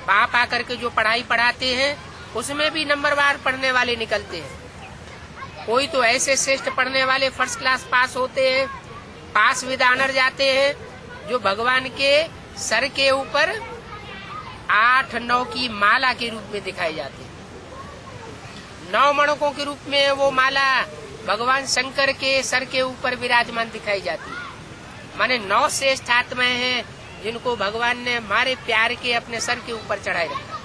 S1: बाप आकर के जो पढ़ाई पढ़ाते हैं उसमें भी नंबरवार पढ़ने वाले निकलते हैं। कोई तो ऐसे श्रेष्ठ पढ़ने वाले फर्स्ट क्लास पास होते हैं, पास विद ऑनर जाते हैं, जो भगवान के सर के ऊपर 8-9 की माला के रूप में दिखाई जाते हैं। 9 मणकों के रूप में वो माला भगवान शंकर के सर के ऊपर विराजमान दिखाई जाती है। माने 9 श्रेष्ठ आत्माएं हैं जिनको भगवान ने हमारे प्यार के अपने सर के ऊपर चढ़ाए रखा।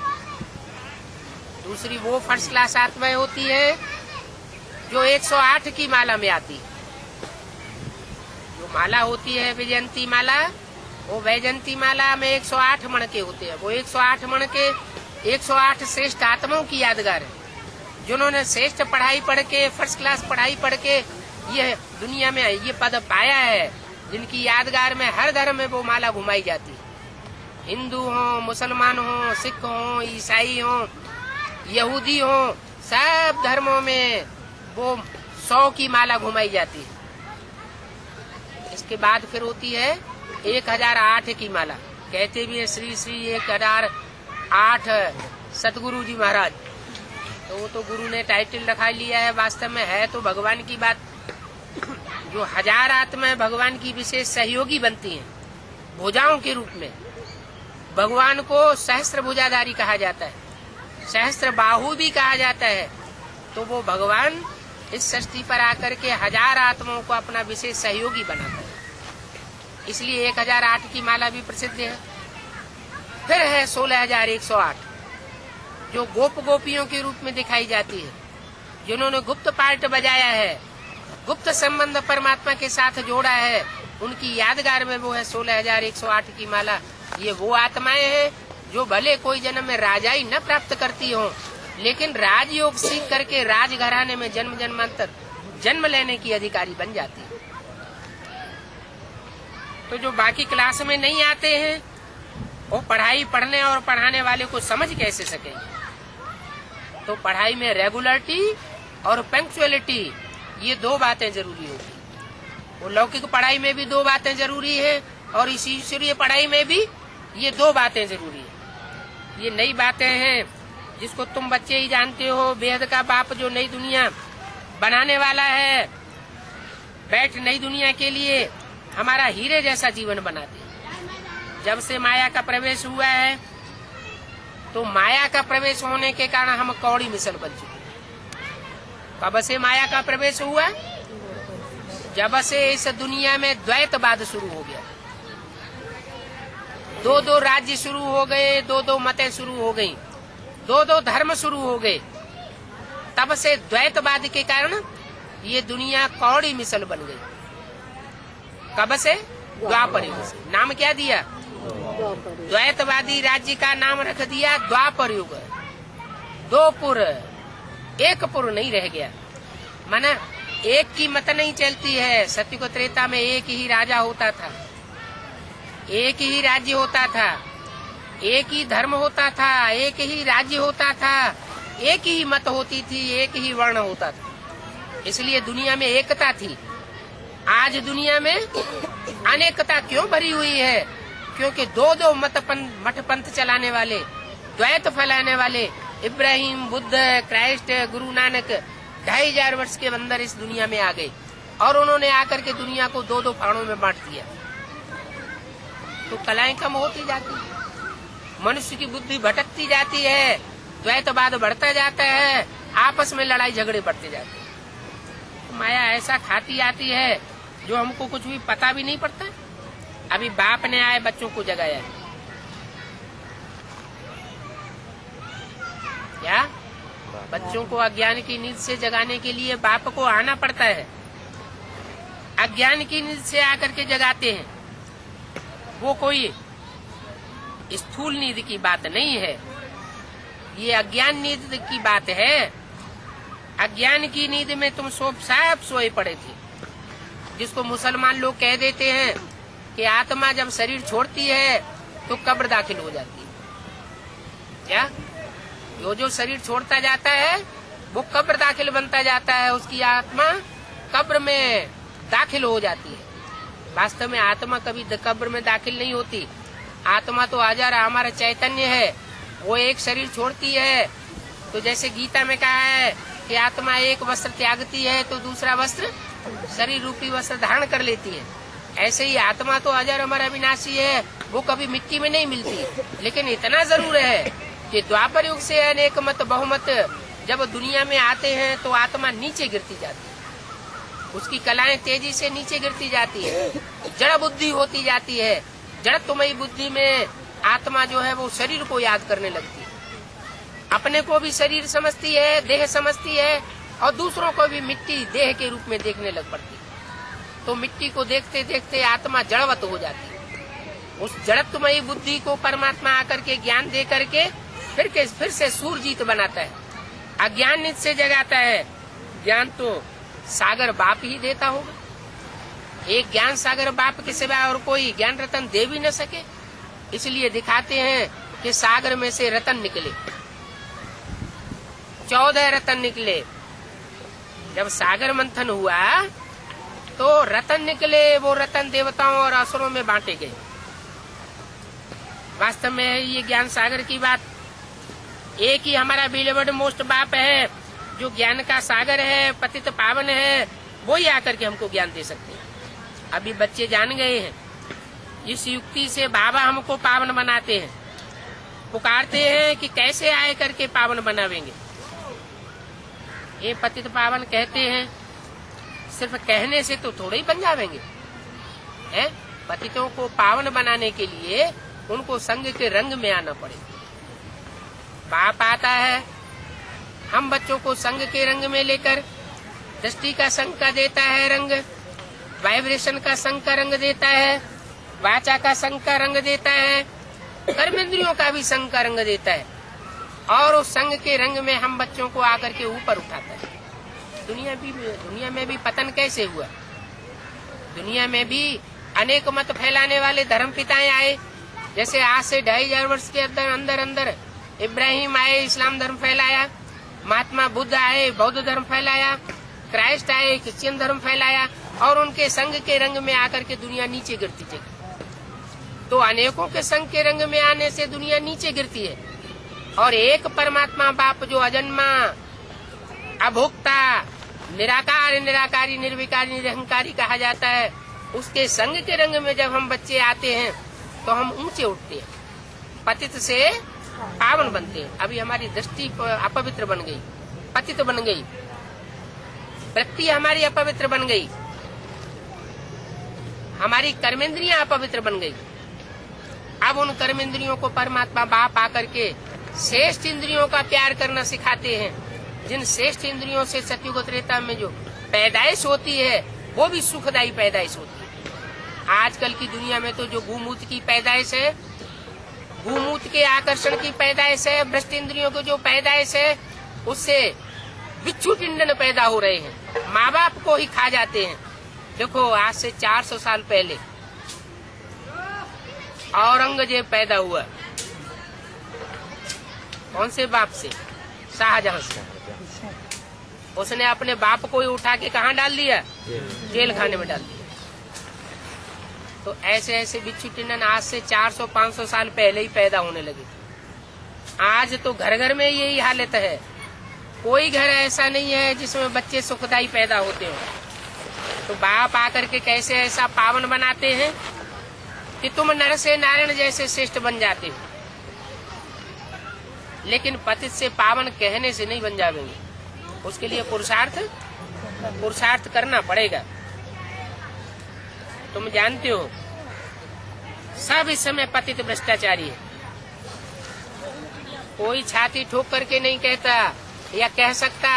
S1: दूसरी वो फर्स्ट क्लास आत्माएं होती है जो 108 की माला में आती है। जो माला होती है वैजयंती माला, वो वैजयंती माला में 108 मणके होते हैं। वो 108 मणके 108 श्रेष्ठ आत्माओं की यादगार है, जिन्होंने श्रेष्ठ पढ़ाई पढ़ के, फर्स्ट क्लास पढ़ाई पढ़ के ये दुनिया में ये पद पाया है, जिनकी यादगार में हर धर्म में वो माला घुमाई जाती है। हिंदू हो, मुसलमान हो, सिख हो, ईसाई हो, यहूदी हो, सब धर्मों में वो 100 की माला घुमाई जाती है। इसके बाद फिर होती है 1008 की माला। कहते भी है श्री श्री 1008 सतगुरु जी महाराज। तो वो तो गुरु ने टाइटल रखा लिया है, वास्तव में है तो भगवान की बात। जो 1000 आत्माएं भगवान की विशेष सहयोगी बनती हैं भुजाओं के रूप में। भगवान को सहस्त्र भुजाधारी कहा जाता है, सहस्त्र बाहु भी कहा जाता है। तो वो भगवान इस सृष्टि पर आकर के 1000 आत्माओं को अपना विशेष सहयोगी बनाता है, इसलिए 1008 की माला भी प्रसिद्ध है। फिर है 16108 जो गोप गोपियों के रूप में दिखाई जाती है, जिन्होंने गुप्त पार्ट बजाया है, गुप्त संबंध परमात्मा के साथ जोड़ा है। उनकी यादगार में वो है 16108 की माला। ये वो आत्माएं हैं जो भले कोई जन्म में राजाई न प्राप्त करती हो, लेकिन राजयोग सीख करके राजघराने में जन्म जन्मांतर जन्म लेने की अधिकारी बन जाती है। तो जो बाकी क्लास में नहीं आते हैं वो पढ़ाई पढ़ने और पढ़ाने वाले को समझ कैसे सकेंगे। तो पढ़ाई में रेगुलरिटी और पंक्चुअलिटी, ये 2 बातें जरूरी होगी। वो लौकिक पढ़ाई में भी 2 बातें जरूरी है और इस ईश्वरीय पढ़ाई में भी ये 2 बातें जरूरी है। ये नई बातें हैं जिसको तुम बच्चे ही जानते हो। बेहद का बाप जो नई दुनिया बनाने वाला है, बैठ नई दुनिया के लिए हमारा हीरे जैसा जीवन बनाते। जब से माया का प्रवेश हुआ है तो माया का प्रवेश होने के कारण हम कौड़ी मिसल बन चुके। कब से माया का प्रवेश हुआ? जब से इस दुनिया में द्वैतवाद शुरू हो गया। 2-2 राज्य शुरू हो गए, 2-2 मतें शुरू हो गई, 2-2 धर्म शुरू हो गए। तब से द्वैतवाद के कारण ये दुनिया कौड़ी मिसल बन गई। कब से? द्वापर युग से। नाम क्या दिया? द्वैतवादी राज्य का नाम रख दिया द्वापर युग। 2 पुर, 1 पुर नहीं रह गया। माना एक की मत नहीं चलती है। सत्य को त्रेता में एक ही राजा होता था, एक ही राज्य होता था, एक ही धर्म होता था, एक ही राज्य होता था, एक ही मत होती थी, एक ही वर्ण होता था। इसलिए दुनिया में एकता थी। आज दुनिया में अनेकता क्यों भरी हुई है? क्योंकि 2-2 मठ पंथ चलाने वाले, द्वैत फैलाने वाले इब्राहिम, बुद्ध, क्राइस्ट, गुरु नानक 2500 वर्ष के अंदर इस दुनिया में आ गए और उन्होंने आकर के दुनिया को 2-2 फाड़ों में बांट दिया। तो कलाएं कम होती जाती है, मनुष्य की बुद्धि भटकती जाती है, द्वैतवाद बढ़ता जाता है, आपस में लड़ाई झगड़े बढ़ते जाते हैं। तो माया ऐसा खाती आती है जो हमको कुछ भी पता भी नहीं पड़ता। अभी बाप ने आए बच्चों को जगाया क्या? बच्चों को अज्ञान की नींद से जगाने के लिए बाप को आना पड़ता है। अज्ञान की नींद से आकर के जगाते हैं। वो कोई स्थूल नींद की बात नहीं है, ये अज्ञान नींद की बात है। अज्ञान की नींद में तुम सब सोए पड़े थे, जिसको मुसलमान लोग कह देते हैं कि आत्मा जब शरीर छोड़ती है तो कब्र दाखिल हो जाती है। क्या जो शरीर छोड़ता जाता है वो कब्र दाखिल बनता जाता है, उसकी आत्मा कब्र में दाखिल हो जाती है। वास्तव में आत्मा कभी कब्र में दाखिल नहीं होती। आत्मा तो हजार हमारा चैतन्य है, वो एक शरीर छोड़ती है तो जैसे गीता में कहा है कि आत्मा एक वस्त्र त्यागती है तो दूसरा वस्त्र शरीर रूपी वस्त्र धारण कर लेती है। ऐसे ही आत्मा तो अजर अमर अविनाशी है, वो कभी मिट्टी में नहीं मिलती। लेकिन इतना जरूर है कि द्वापर युग से अनेक मत बहुमत जब दुनिया में आते हैं तो आत्मा नीचे गिरती जाती है, उसकी कलाएं तेजी से नीचे गिरती जाती है, जड़ बुद्धि होती जाती है। जड़त्वमयी बुद्धि में आत्मा जो है वो शरीर को याद करने लगती है, अपने को भी शरीर समझती है, देह समझती है, और दूसरों को भी मिट्टी देह के रूप में देखने लग पड़ती है। तो मिट्टी को देखते देखते आत्मा जड़वत हो जाती है। उस जड़त्वमयी बुद्धि को परमात्मा आकर के ज्ञान दे करके फिर से सूरजीत बनाता है, अज्ञान नित से जगाता है। ज्ञान तो सागर बाप ही देता होगा, एक ज्ञान सागर बाप के सिवा और कोई ज्ञान रतन दे भी न सके। इसलिए दिखाते हैं कि सागर में से रतन निकले, 14 रतन निकले। जब सागर मंथन हुआ तो रतन निकले, वो रतन देवताओं और असुरों में बांटे गए। वास्तव में है ये ज्ञान सागर की बात। एक ही हमारा बिलीवर्ड मोस्ट बाप है जो ज्ञान का सागर है, पतित पावन है, वो ही आकर के हमको ज्ञान दे सकते हैं। अभी बच्चे जान गए हैं, इस युक्ति से बाबा हमको पावन बनाते हैं, पुकारते हैं कि कैसे आए करके पावन बनावेंगे। ये पतित पावन कहते हैं, सिर्फ कहने से तो थोड़े ही बन जावेंगे हैं? पतितों को पावन बनाने के लिए उनको संग के रंग में आना पड़ेगा। बाप आता है, हम बच्चों को संग के रंग में लेकर दृष्टि का संग का देता है रंग, वाइब्रेशन का संग का रंग देता है, वाचा का संग का रंग देता है, कर्मेंद्रियों का भी संग का रंग देता है, और उस संग के रंग में हम बच्चों को आकर के ऊपर उठाता है। दुनिया में भी पतन कैसे हुआ? दुनिया में भी अनेक मत फैलाने वाले धर्म पिताएं आए। जैसे आज से 2500 वर्ष के अंदर इब्राहिम आए, इस्लाम धर्म फैलाया, महात्मा बुद्ध आए, बौद्ध धर्म फैलाया, क्राइस्ट आए, क्रिश्चियन धर्म फैलाया, और उनके संग के रंग में आकर के दुनिया नीचे गिरती चली। तो अनेकों के संग के रंग में आने से दुनिया नीचे गिरती है, और एक परमात्मा बाप जो अजन्मा, अभोक्ता, निराकार, निराकारी, निर्विकारी, निरहंकारी कहा जाता है, उसके संग के रंग में जब हम बच्चे आते हैं तो हम ऊंचे उठते हैं, पतित से पावन बनते हैं। अभी हमारी दृष्टि अपवित्र बन गई, पतित बन गई, वृत्ति हमारी अपवित्र बन गई, हमारी कर्मेंद्रियां अपवित्र बन गई। अब उन कर्मेंद्रियों को परमात्मा बाप आकर के श्रेष्ठ इंद्रियों का प्यार करना सिखाते हैं, जिन श्रेष्ठ इंद्रियों से सतयुग त्रेता में जो पैदाइश होती है वो भी सुखदायी पैदाइश होती है। आजकल की दुनिया में तो जो भूमूत की पैदाइश है, भूमूत के आकर्षण की पैदाइश है, भ्रष्ट इंद्रियों को जो पैदाइश है, उससे बिच्छू पिंडन पैदा हो रहे हैं, माँ बाप को ही खा जाते हैं। देखो आज से 400 साल पहले औरंगजेब पैदा हुआ, कौन से बाप से? शाहजहां से। उसने अपने बाप को ही उठा के कहाँ डाल दिया? जेल खाने में डाल दिया। तो ऐसे ऐसे बिच्छू टिंडन आज से 400-500 साल पहले ही पैदा होने लगे। आज तो घर घर में यही हालत है, कोई घर ऐसा नहीं है जिसमें बच्चे सुखदायी पैदा होते हो। तो बाप आकर के कैसे ऐसा पावन बनाते हैं कि तुम नर से नारायण जैसे श्रेष्ठ बन जाते हो। लेकिन पतित से पावन कहने से नहीं बन जाएंगे, उसके लिए पुरुषार्थ करना पड़ेगा। तुम जानते हो सब इस समय पतित भ्रष्टाचारी है। कोई छाती ठोक करके नहीं कहता या कह सकता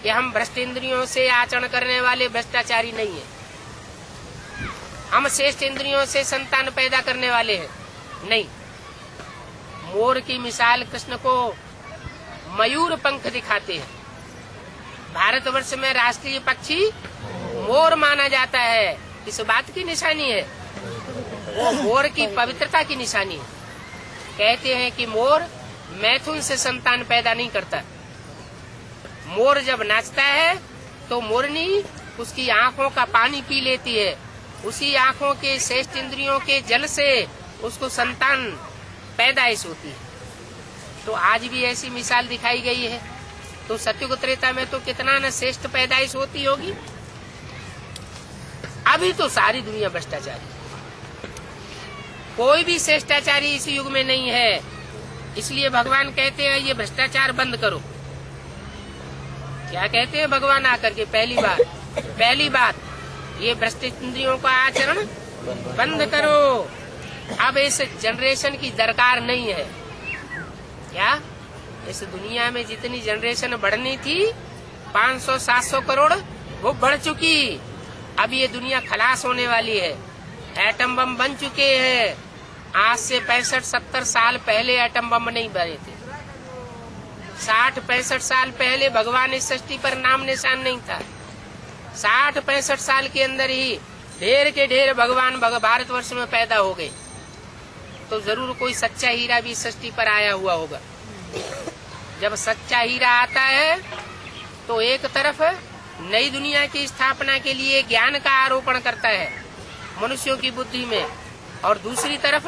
S1: कि हम भ्रष्ट इंद्रियों से आचरण करने वाले भ्रष्टाचारी नहीं है, हम श्रेष्ठ इंद्रियों से संतान पैदा करने वाले हैं। नहीं, मोर की मिसाल कृष्ण को मयूर पंख दिखाते हैं। भारतवर्ष में राष्ट्रीय पक्षी मोर माना जाता है। इस बात की निशानी है, वो मोर की पवित्रता की निशानी है। कहते हैं कि मोर मैथुन से संतान पैदा नहीं करता। मोर जब नाचता है तो मोरनी उसकी आंखों का पानी पी लेती है, उसी आंखों के श्रेष्ठ इंद्रियों के जल से उसको संतान पैदाइश होती है। तो आज भी ऐसी मिसाल दिखाई गई है। तो सतयुग त्रेता में तो कितना न श्रेष्ठ पैदाइश होती होगी। अभी तो सारी दुनिया भ्रष्टाचारी, कोई भी श्रेष्ठाचारी इस युग में नहीं है। इसलिए भगवान कहते हैं ये भ्रष्टाचार बंद करो। क्या कहते हैं भगवान आकर के? पहली बात ये भ्रष्ट इंद्रियों का आचरण बंद करो। अब इस जनरेशन की दरकार नहीं है। क्या इस दुनिया में जितनी जनरेशन बढ़नी थी 500-700 करोड़, वो बढ़ चुकी। अब ये दुनिया खलास होने वाली है। एटम बम बन चुके हैं। आज से 65-70 साल पहले एटम बम नहीं बने थे। 60-65 साल पहले भगवान इस सृष्टि पर नाम निशान नहीं था। 60-65 साल के अंदर ही ढेर के ढेर भगवान भारतवर्ष में पैदा हो गए। तो जरूर कोई सच्चा हीरा भी सृष्टि पर आया हुआ होगा। जब सच्चा हीरा आता है तो एक तरफ नई दुनिया की स्थापना के लिए ज्ञान का आरोपण करता है मनुष्यों की बुद्धि में, और दूसरी तरफ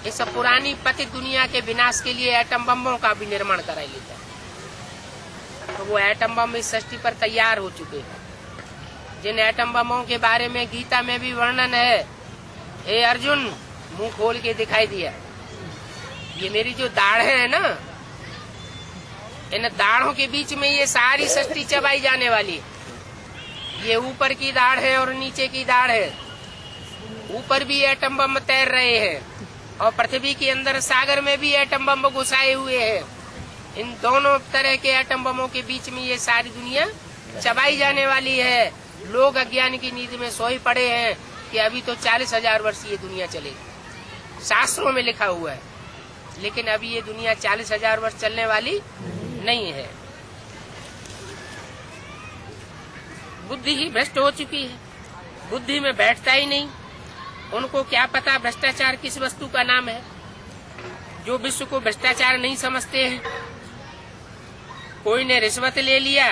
S1: इस पुरानी पतित दुनिया के विनाश के लिए एटम बमों का भी निर्माण करा लेता है। तो वो एटम बम इस सृष्टि पर तैयार हो चुके हैं, जिन एटम बमों के बारे में गीता में भी वर्णन है। हे अर्जुन, मुंह खोल के दिखाई दिया। ये मेरी जो दाढ़ है ना, इन दाढ़ों के बीच में ये सारी सृष्टि चबाई जाने वाली है। ये ऊपर की दाढ़ है और नीचे की दाढ़ है। ऊपर भी एटम बम तैर रहे हैं और पृथ्वी के अंदर सागर में भी एटम बम घुसाए हुए हैं। इन दोनों तरह के एटम बमों के बीच में ये सारी दुनिया चबाई जाने वाली है। लोग अज्ञान की नींद में सोए पड़े हैं कि अभी तो 40,000 वर्ष ये दुनिया चलेगी। शास्त्रों में लिखा हुआ है, लेकिन अभी ये दुनिया 40,000 वर्ष चलने वाली नहीं है। बुद्धि ही भ्रष्ट हो चुकी है, बुद्धि में बैठता ही नहीं। उनको क्या पता भ्रष्टाचार किस वस्तु का नाम है। जो विश्व को भ्रष्टाचार नहीं समझते हैं। कोई ने रिश्वत ले लिया,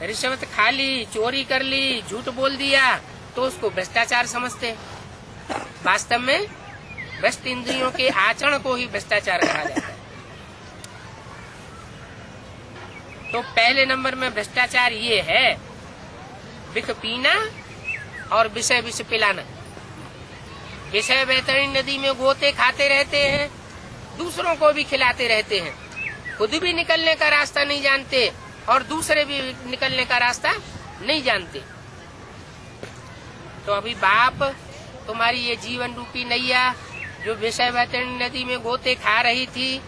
S1: रिश्वत खा ली, चोरी कर ली, झूठ बोल दिया, तो उसको भ्रष्टाचार समझते हैं। वास्तव में भ्रष्ट इंद्रियों के आचरण को ही भ्रष्टाचार कहा जाता है। तो पहले नंबर में भ्रष्टाचार ये है विख पीना और विषय विष पिलाना। विषय बैतरणी नदी में गोते खाते रहते हैं, दूसरों को भी खिलाते रहते हैं। खुद भी निकलने का रास्ता नहीं जानते और दूसरे भी निकलने का रास्ता नहीं जानते। तो अभी बाप तुम्हारी ये जीवन रूपी नैया जो विषय बैतरणी नदी में गोते खा रही थी,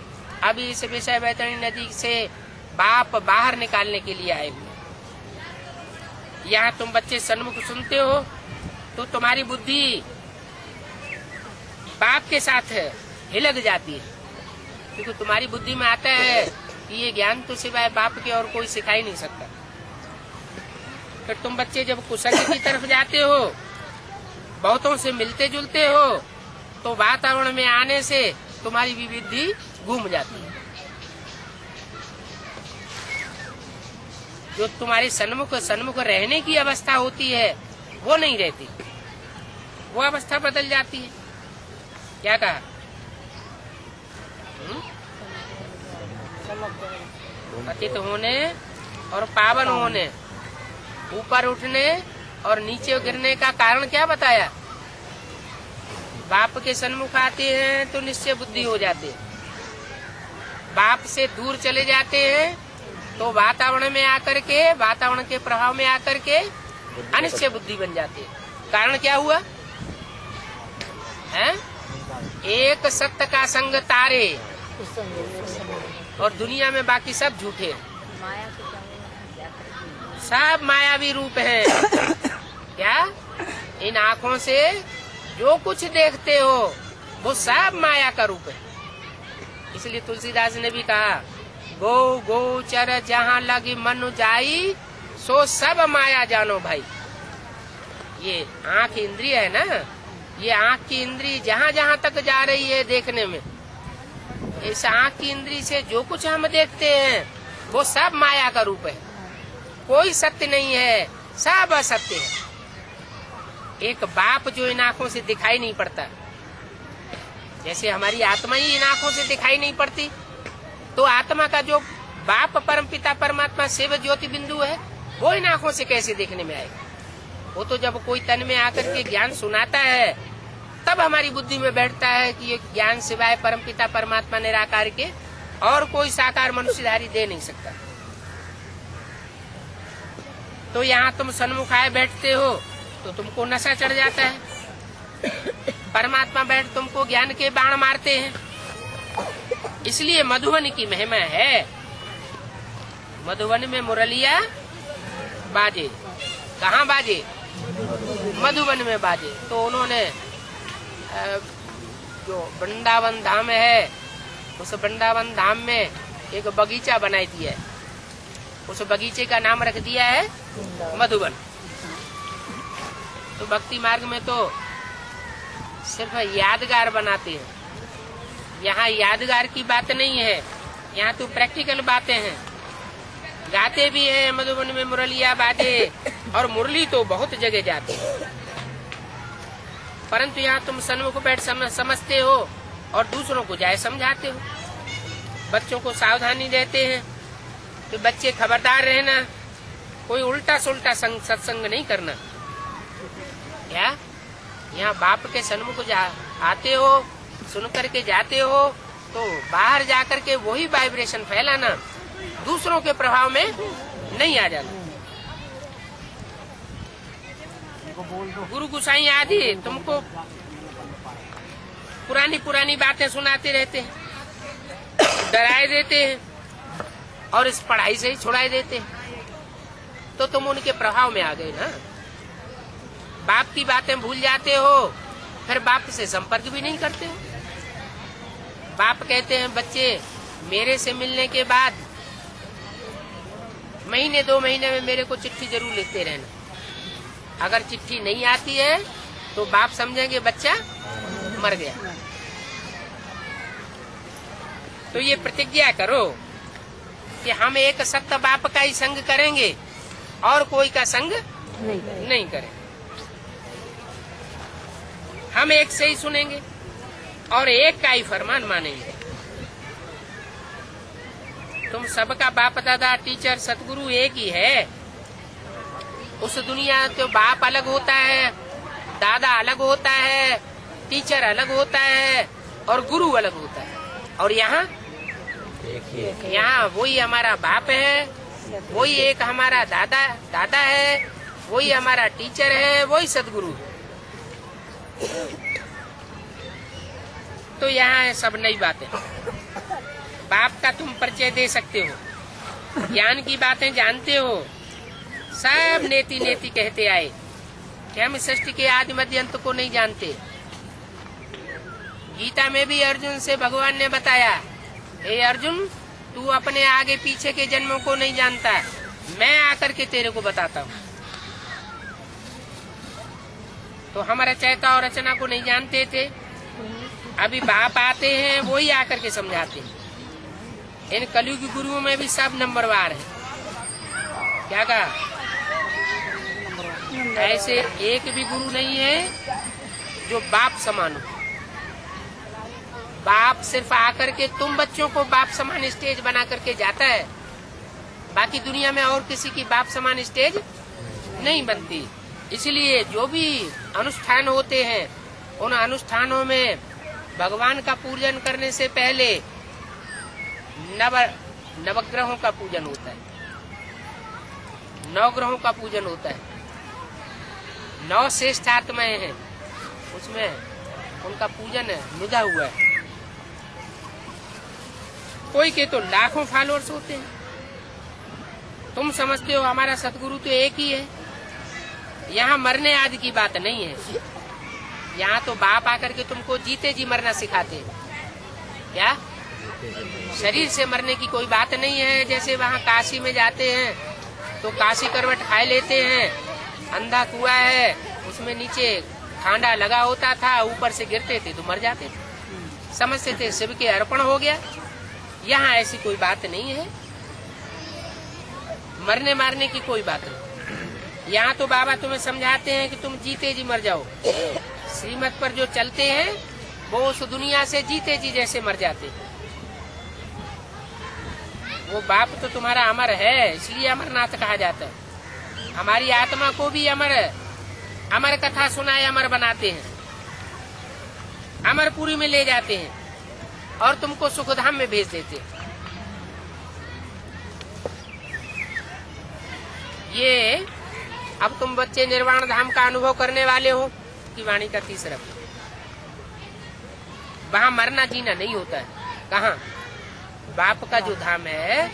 S1: अभी इस विषय बैतरणी नदी से बाप बाहर निकालने के लिए आए हुए। यहाँ तुम बच्चे सन्मुख सुनते हो तो तुम्हारी बुद्धि बाप के साथ हिलक जाती है, क्योंकि तुम्हारी बुद्धि में आता है कि ये ज्ञान तो सिवाय बाप के और कोई सिखा ही नहीं सकता। तो तुम बच्चे जब कुशल की तरफ जाते हो, बहुतों से मिलते जुलते हो, तो वातावरण में आने से तुम्हारी भी बुद्धि घूम जाती है। जो तुम्हारी सन्मुख रहने की अवस्था होती है वो नहीं रहती, वो अवस्था बदल जाती है। क्या कहा? पतित होने और पावन होने, ऊपर उठने और नीचे गिरने का कारण क्या बताया? बाप के सन्मुख आते हैं तो निश्चय बुद्धि हो जाती है, बाप से दूर चले जाते हैं तो वातावरण में आकर के, वातावरण के प्रभाव में आकर के अनिश्चय बुद्धि बन जाती है। कारण क्या हुआ है? एक सत्य का संग तारे और दुनिया में बाकी सब झूठे।
S2: माया के चारों
S1: सब मायावी रूप है। क्या इन आँखों से जो कुछ देखते हो वो सब माया का रूप है। इसलिए तुलसीदास ने भी कहा, गो गोचर जहाँ लगी मन जाई, सो सब माया जानो भाई। ये आँख इंद्रिय है ना, ये आँख की इंद्रिय जहाँ जहाँ तक जा रही है देखने में, इस आँख की इंद्रिय से जो कुछ हम देखते हैं वो सब माया का रूप है। कोई सत्य नहीं है, सब असत्य है। एक बाप जो इन आँखों से दिखाई नहीं पड़ता, जैसे हमारी आत्मा ही इन आँखों से दिखाई नहीं पड़ती, तो आत्मा का जो बाप परमपिता परमात्मा शिव ज्योति बिंदु है वो इन आँखों से कैसे देखने में आएगा? वो तो जब कोई तन में आकर के ज्ञान सुनाता है तब हमारी बुद्धि में बैठता है कि ये ज्ञान सिवाय परमपिता परमात्मा निराकार के और कोई साकार मनुष्यधारी दे नहीं सकता। तो यहाँ तुम सन्मुख आए बैठते हो तो तुमको नशा चढ़ जाता है। परमात्मा बैठ तुमको ज्ञान के बाण मारते हैं। इसलिए मधुबन की महिमा है। मधुबन में मुरलिया बाजे। कहाँ बाजे? मधुबन में बाजे। तो उन्होंने जो वृंदावन धाम है, उस वृंदावन धाम में एक बगीचा बनाई दिया है। उस बगीचे का नाम रख दिया है मधुबन। तो भक्ति मार्ग में तो सिर्फ यादगार बनाते हैं। यहाँ यादगार की बात नहीं है, यहाँ तो प्रैक्टिकल बातें हैं। गाते भी हैं मधुबन में मुरलिया बाजे, और मुरली तो बहुत जगह जाती है। परंतु यहाँ तुम सन्मुख बैठ समझते हो और दूसरों को जाए समझाते हो। बच्चों को सावधानी देते हैं कि बच्चे खबरदार रहना, कोई उल्टा सुल्टा सत्संग नहीं करना। क्या यहाँ बाप के सन्मुख आते हो, सुन करके जाते हो, तो बाहर जाकर के वही वाइब्रेशन फैलाना, दूसरों के प्रभाव में नहीं आ जाना। गुरु गुसाई आदि तुमको पुरानी पुरानी बातें सुनाते रहते हैं, डराए देते हैं और इस पढ़ाई से ही छुड़ाए देते हैं, तो तुम उनके प्रभाव में आ गए ना। बाप की बातें भूल जाते हो, फिर बाप से संपर्क भी नहीं करते हो। बाप कहते हैं बच्चे मेरे से मिलने के बाद महीने 2 महीने में मेरे को चिट्ठी जरूर लिखते रहना। अगर चिट्ठी नहीं आती है तो बाप समझेंगे बच्चा मर गया। तो ये प्रतिज्ञा करो कि हम एक सत्य बाप का ही संग करेंगे और कोई का संग नहीं करेंगे। हम एक से ही सुनेंगे और एक का ही फरमान मानेंगे। तुम सबका बाप दादा टीचर सतगुरु एक ही है। उस दुनिया तो बाप अलग होता है, दादा अलग होता है, टीचर अलग होता है और गुरु अलग होता है। और यहाँ वही हमारा बाप है, वही एक हमारा दादा है, वही हमारा टीचर है, वही सदगुरु है। तो यहाँ है सब नई बातें। बाप का तुम परिचय दे सकते हो, ज्ञान की बातें जानते हो। सब नेति नेति कहते आए कि हम सृष्टि के आदि मध्य अंत को नहीं जानते। गीता में भी अर्जुन से भगवान ने बताया, हे अर्जुन तू अपने आगे पीछे के जन्मों को नहीं जानता, मैं आकर के तेरे को बताता हूँ। तो हम रचयिता और रचना को नहीं जानते थे, अभी बाप आते हैं वही आकर के समझाते हैं। इन कलयुगी गुरुओं में भी सब नंबरवार है। क्या कहा? ऐसे एक भी गुरु नहीं है जो बाप समान हो। बाप सिर्फ आकर के तुम बच्चों को बाप समान स्टेज बना करके जाता है, बाकी दुनिया में और किसी की बाप समान स्टेज नहीं बनती। इसलिए जो भी अनुष्ठान होते हैं उन अनुष्ठानों में भगवान का पूजन करने से पहले नवग्रहों का पूजन होता है, 9 ग्रहों का पूजन होता है। 9 श्रेष्ठ आत्माएं हैं, उसमें उनका पूजन निधा हुआ है। कोई के तो लाखों फॉलोअर्स होते हैं, तुम समझते हो हमारा सतगुरु तो एक ही है। यहाँ मरने आदि की बात नहीं है। यहाँ तो बाप आकर के तुमको जीते जी मरना सिखाते हैं। क्या शरीर से मरने की कोई बात नहीं है। जैसे वहाँ काशी में जाते हैं तो काशी करवट खाए लेते हैं, अंधा कुआं है, उसमें नीचे खांडा लगा होता था, ऊपर से गिरते थे तो मर जाते थे, समझते थे शिव के अर्पण हो गया। यहाँ ऐसी कोई बात नहीं है, मरने मारने की कोई बात नहीं। यहाँ तो बाबा तुम्हें समझाते हैं कि तुम जीते जी मर जाओ। श्रीमत पर जो चलते हैं वो उस दुनिया से जीते जी जैसे मर जाते हैं। वो बाप तो तुम्हारा अमर है, इसलिए अमरनाथ कहा जाता है। हमारी आत्मा को भी अमर कथा सुनाए अमर बनाते हैं, अमरपुरी में ले जाते हैं और तुमको सुखधाम में भेज देते हैं। ये अब तुम बच्चे निर्वाण धाम का अनुभव करने वाले हो कि वाणी का तीसरा, वहाँ मरना जीना नहीं होता है। कहाँ? बाप का जो धाम है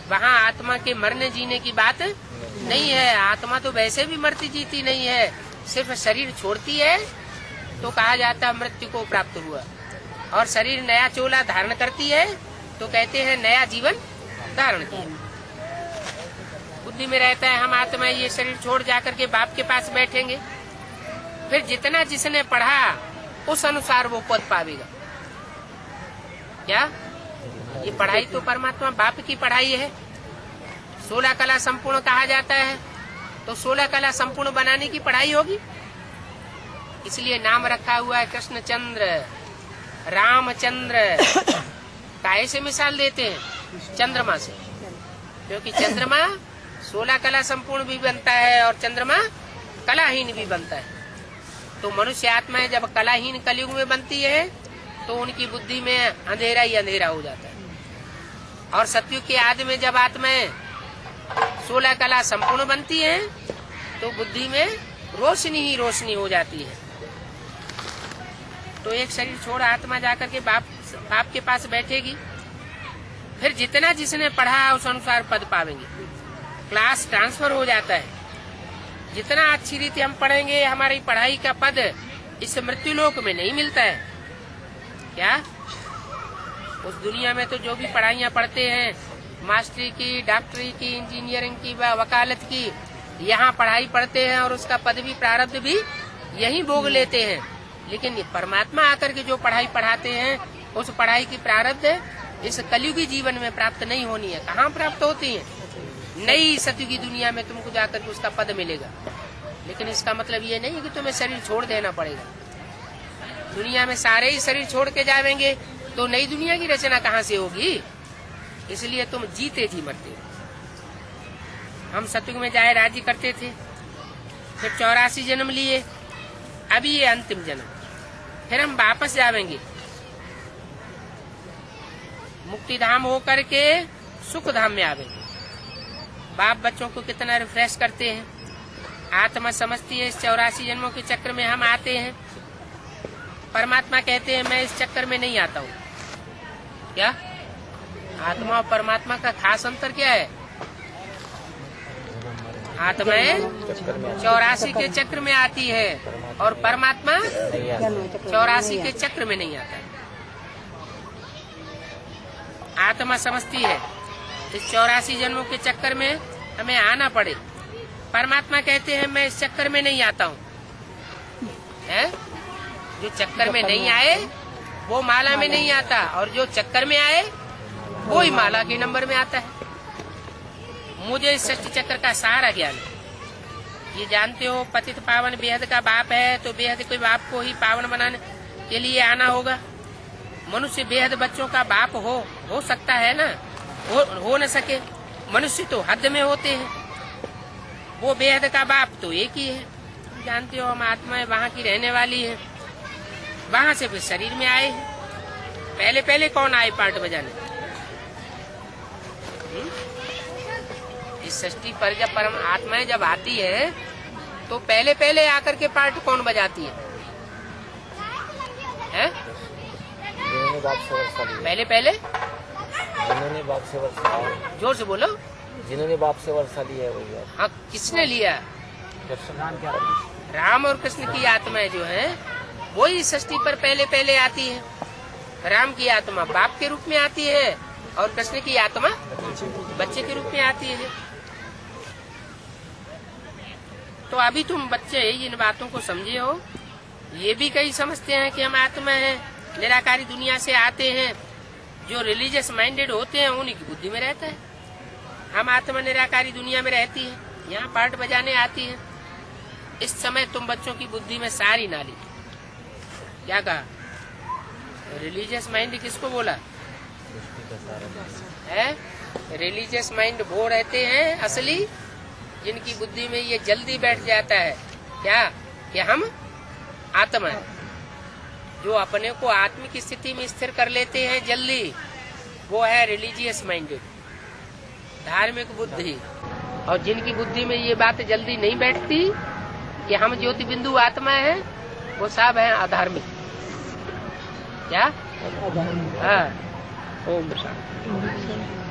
S1: वहाँ आत्मा के मरने जीने की बात नहीं है। आत्मा तो वैसे भी मरती जीती नहीं है, सिर्फ शरीर छोड़ती है तो कहा जाता है मृत्यु को प्राप्त हुआ, और शरीर नया चोला धारण करती है तो कहते हैं नया जीवन धारण किया। बुद्धि में रहता है हम आत्मा ये शरीर छोड़ जाकर के बाप के पास बैठेंगे, फिर जितना जिसने पढ़ा उस अनुसार वो पद पावेगा। क्या ये पढ़ाई तो परमात्मा बाप की पढ़ाई है। 16 कला संपूर्ण कहा जाता है तो 16 कला संपूर्ण बनाने की पढ़ाई होगी। इसलिए नाम रखा हुआ है कृष्णचंद्र, रामचंद्र। काहे से मिसाल देते हैं? चंद्रमा से, क्योंकि चंद्रमा 16 कला संपूर्ण भी बनता है और चंद्रमा कलाहीन भी बनता है। तो मनुष्य आत्माएं जब कलाहीन कलयुग में बनती है तो उनकी बुद्धि में अंधेरा ही अंधेरा हो जाता है, और सतयुग के आदि में जब आत्माएं 16 कला संपूर्ण बनती है तो बुद्धि में रोशनी ही रोशनी हो जाती है। तो एक शरीर छोड़ आत्मा जाकर के बाप के पास बैठेगी, फिर जितना जिसने पढ़ा उस अनुसार पद पावेंगे। क्लास ट्रांसफर हो जाता है। जितना अच्छी रीति हम पढ़ेंगे हमारी पढ़ाई का पद इस मृत्युलोक में नहीं मिलता है। क्या उस दुनिया में तो जो भी पढ़ाइयाँ पढ़ते हैं, मास्टरी की, डॉक्टरी की, इंजीनियरिंग की, वकालत की, यहाँ पढ़ाई पढ़ते हैं और उसका पद भी प्रारब्ध भी यही भोग लेते हैं। लेकिन परमात्मा आकर के जो पढ़ाई पढ़ाते हैं उस पढ़ाई की प्रारब्ध इस कलयुगी जीवन में प्राप्त नहीं होनी है। कहाँ प्राप्त होती है? नई सतयुगी दुनिया में तुमको जाकर के उसका पद मिलेगा। लेकिन इसका मतलब ये नहीं कि तुम्हें शरीर छोड़ देना पड़ेगा। दुनिया में सारे ही शरीर छोड़ के जाएंगे तो नई दुनिया की रचना कहाँ से होगी? इसलिए तुम जीते जी मरते हो। हम सतयुग में जाए राज्य करते थे, फिर 84 जन्म लिए, अभी ये अंतिम जन्म, फिर हम वापस जाएंगे मुक्ति धाम होकर के सुख धाम में आवेंगे। बाप बच्चों को कितना रिफ्रेश करते हैं। आत्मा समझती है इस 84 जन्मों के चक्र में हम आते हैं। परमात्मा कहते हैं मैं इस चक्कर में नहीं आता हूँ। क्या आत्मा और परमात्मा का खास अंतर क्या है? आत्माएं 84 के चक्र में आती है और परमात्मा 84 के चक्र में नहीं आता। आत्मा समझती है इस 84 जन्मों के चक्कर में हमें आना पड़े। परमात्मा कहते हैं मैं इस चक्कर में नहीं आता हूँ। जो चक्कर में नहीं आए वो माला में नहीं आता, और जो चक्कर में आए वो ही माला के नंबर में आता है। मुझे इस सृष्टि चक्र का सारा ज्ञान है। ये जानते हो पतित पावन बेहद का बाप है तो बेहद के बाप को ही पावन बनाने के लिए आना होगा। मनुष्य बेहद बच्चों का बाप हो सकता है ना, हो न सके। मनुष्य तो हद में होते हैं, वो बेहद का बाप तो एक ही है। जानते हो हम आत्माएं वहाँ की रहने वाली है, वहाँ से फिर शरीर में आए हैं। पहले कौन आए पार्ट बजाने? इस सृष्टि पर जब परम आत्माएं जब आती है तो पहले आकर के पार्ट कौन बजाती है? पहले जोर से बोलो।
S3: जिन्होंने बाप से वर्षा लिया है वही आप।
S1: हाँ, किसने लिया? राम और कृष्ण की आत्माएं जो है वो ही षष्ठी पर पहले पहले आती है। राम की आत्मा बाप के रूप में आती है और कृष्ण की आत्मा बच्चे के रूप में आती है। तो अभी तुम बच्चे इन बातों को समझे हो। ये भी कई समझते हैं कि हम आत्मा हैं, निराकारी दुनिया से आते हैं। जो रिलीजियस माइंडेड होते हैं उन्हीं की बुद्धि में रहता है हम आत्मा निराकारी दुनिया में रहती है, यहाँ पार्ट बजाने आती है। इस समय तुम बच्चों की बुद्धि में सारी नाली। क्या कहा? रिलीजियस माइंड किसको बोला है? रिलीजियस माइंड वो रहते हैं असली, जिनकी बुद्धि में ये जल्दी बैठ जाता है क्या कि हम आत्मा है। जो अपने को आत्मिक स्थिति में स्थिर कर लेते हैं जल्दी, वो है रिलीजियस माइंडेड, धार्मिक बुद्धि। और जिनकी बुद्धि में ये बात जल्दी नहीं बैठती कि हम ज्योति बिंदु आत्मा है, वो सब है अधार्मिक। क्या? हाँ। ओम शांति।